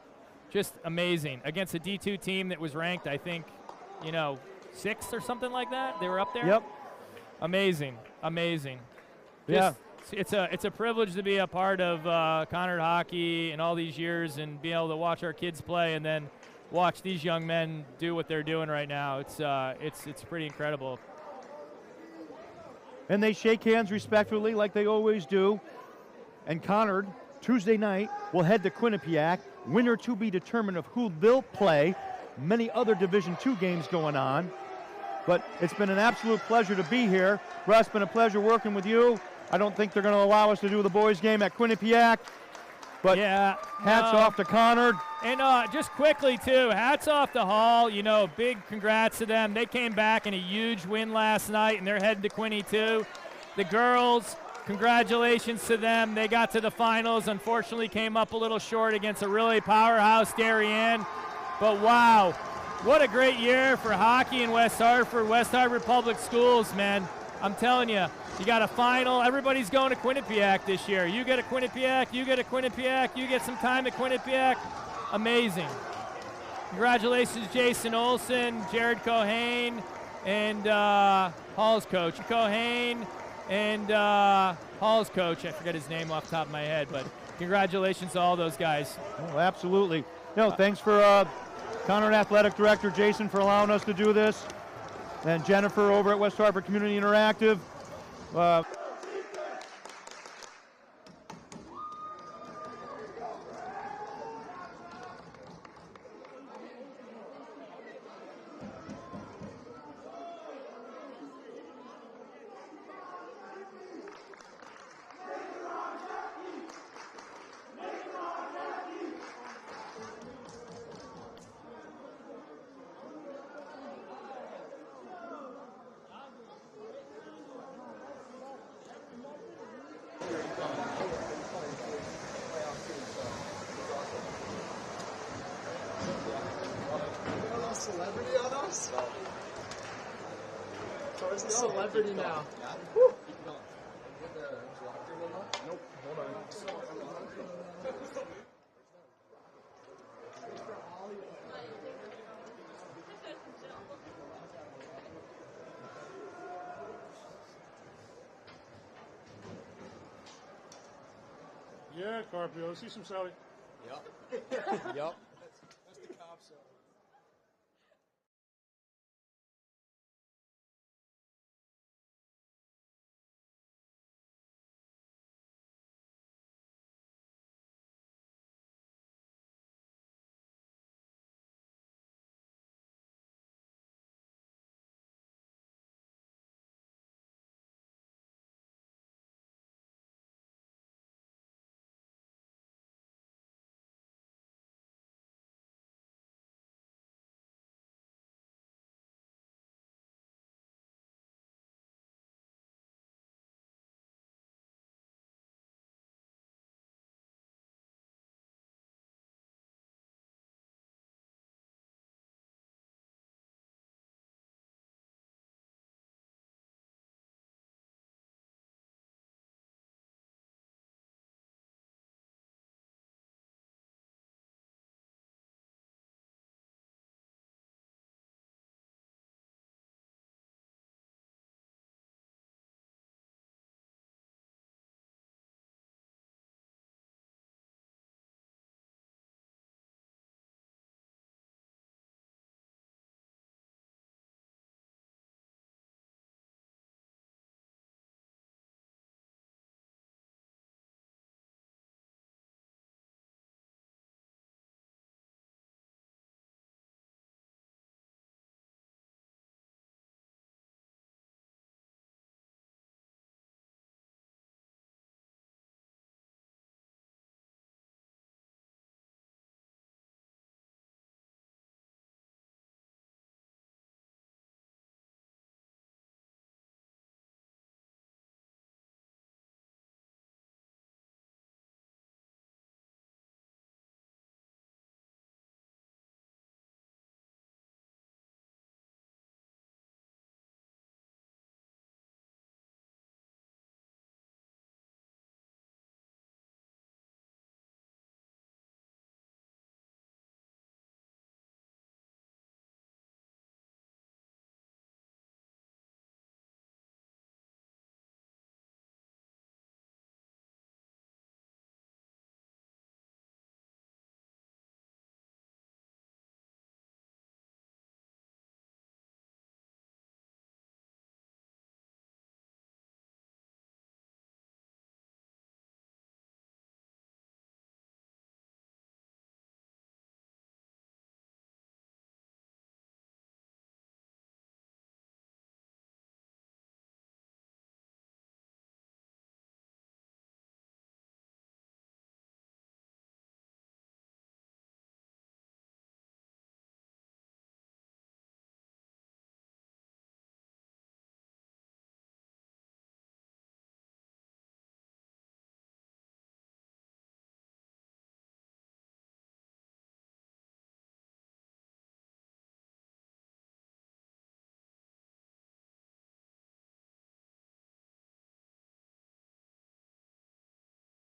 Just amazing against a D2 team that was ranked, I think, 6th or something like that. They were up there. Yep. Amazing. Yeah. It's a privilege to be a part of Conard hockey in all these years and be able to watch our kids play and then watch these young men do what they're doing right now. It's pretty incredible. And they shake hands respectfully like they always do. And Conard, Tuesday night, will head to Quinnipiac. Winner to be determined of who they'll play. Many other Division II games going on. But it's been an absolute pleasure to be here. Russ, been a pleasure working with you. I don't think they're going to allow us to do the boys' game at Quinnipiac. But yeah, hats off to Conard. And just quickly, too, hats off to Hall. Big congrats to them. They came back in a huge win last night, and they're heading to Quinny, too. The girls, congratulations to them. They got to the finals. Unfortunately, came up a little short against a really powerhouse Darien. But, wow, what a great year for hockey in West Hartford, West Hartford Public Schools, man. I'm telling you. You got a final. Everybody's going to Quinnipiac this year. You get a Quinnipiac. You get a Quinnipiac. You get some time at Quinnipiac. Amazing. Congratulations, Jason Olson, Jared Cohane, and Hall's coach. Cohane and Hall's coach. I forget his name off the top of my head, but congratulations to all those guys. Oh, absolutely. Thanks for Conard Athletic Director Jason for allowing us to do this. And Jennifer over at West Hartford Community Interactive. Celebrity on us? So it's a celebrity now. Woo. Nope, hold on. Yeah, Carpio. See some Sally. Yep. Yep.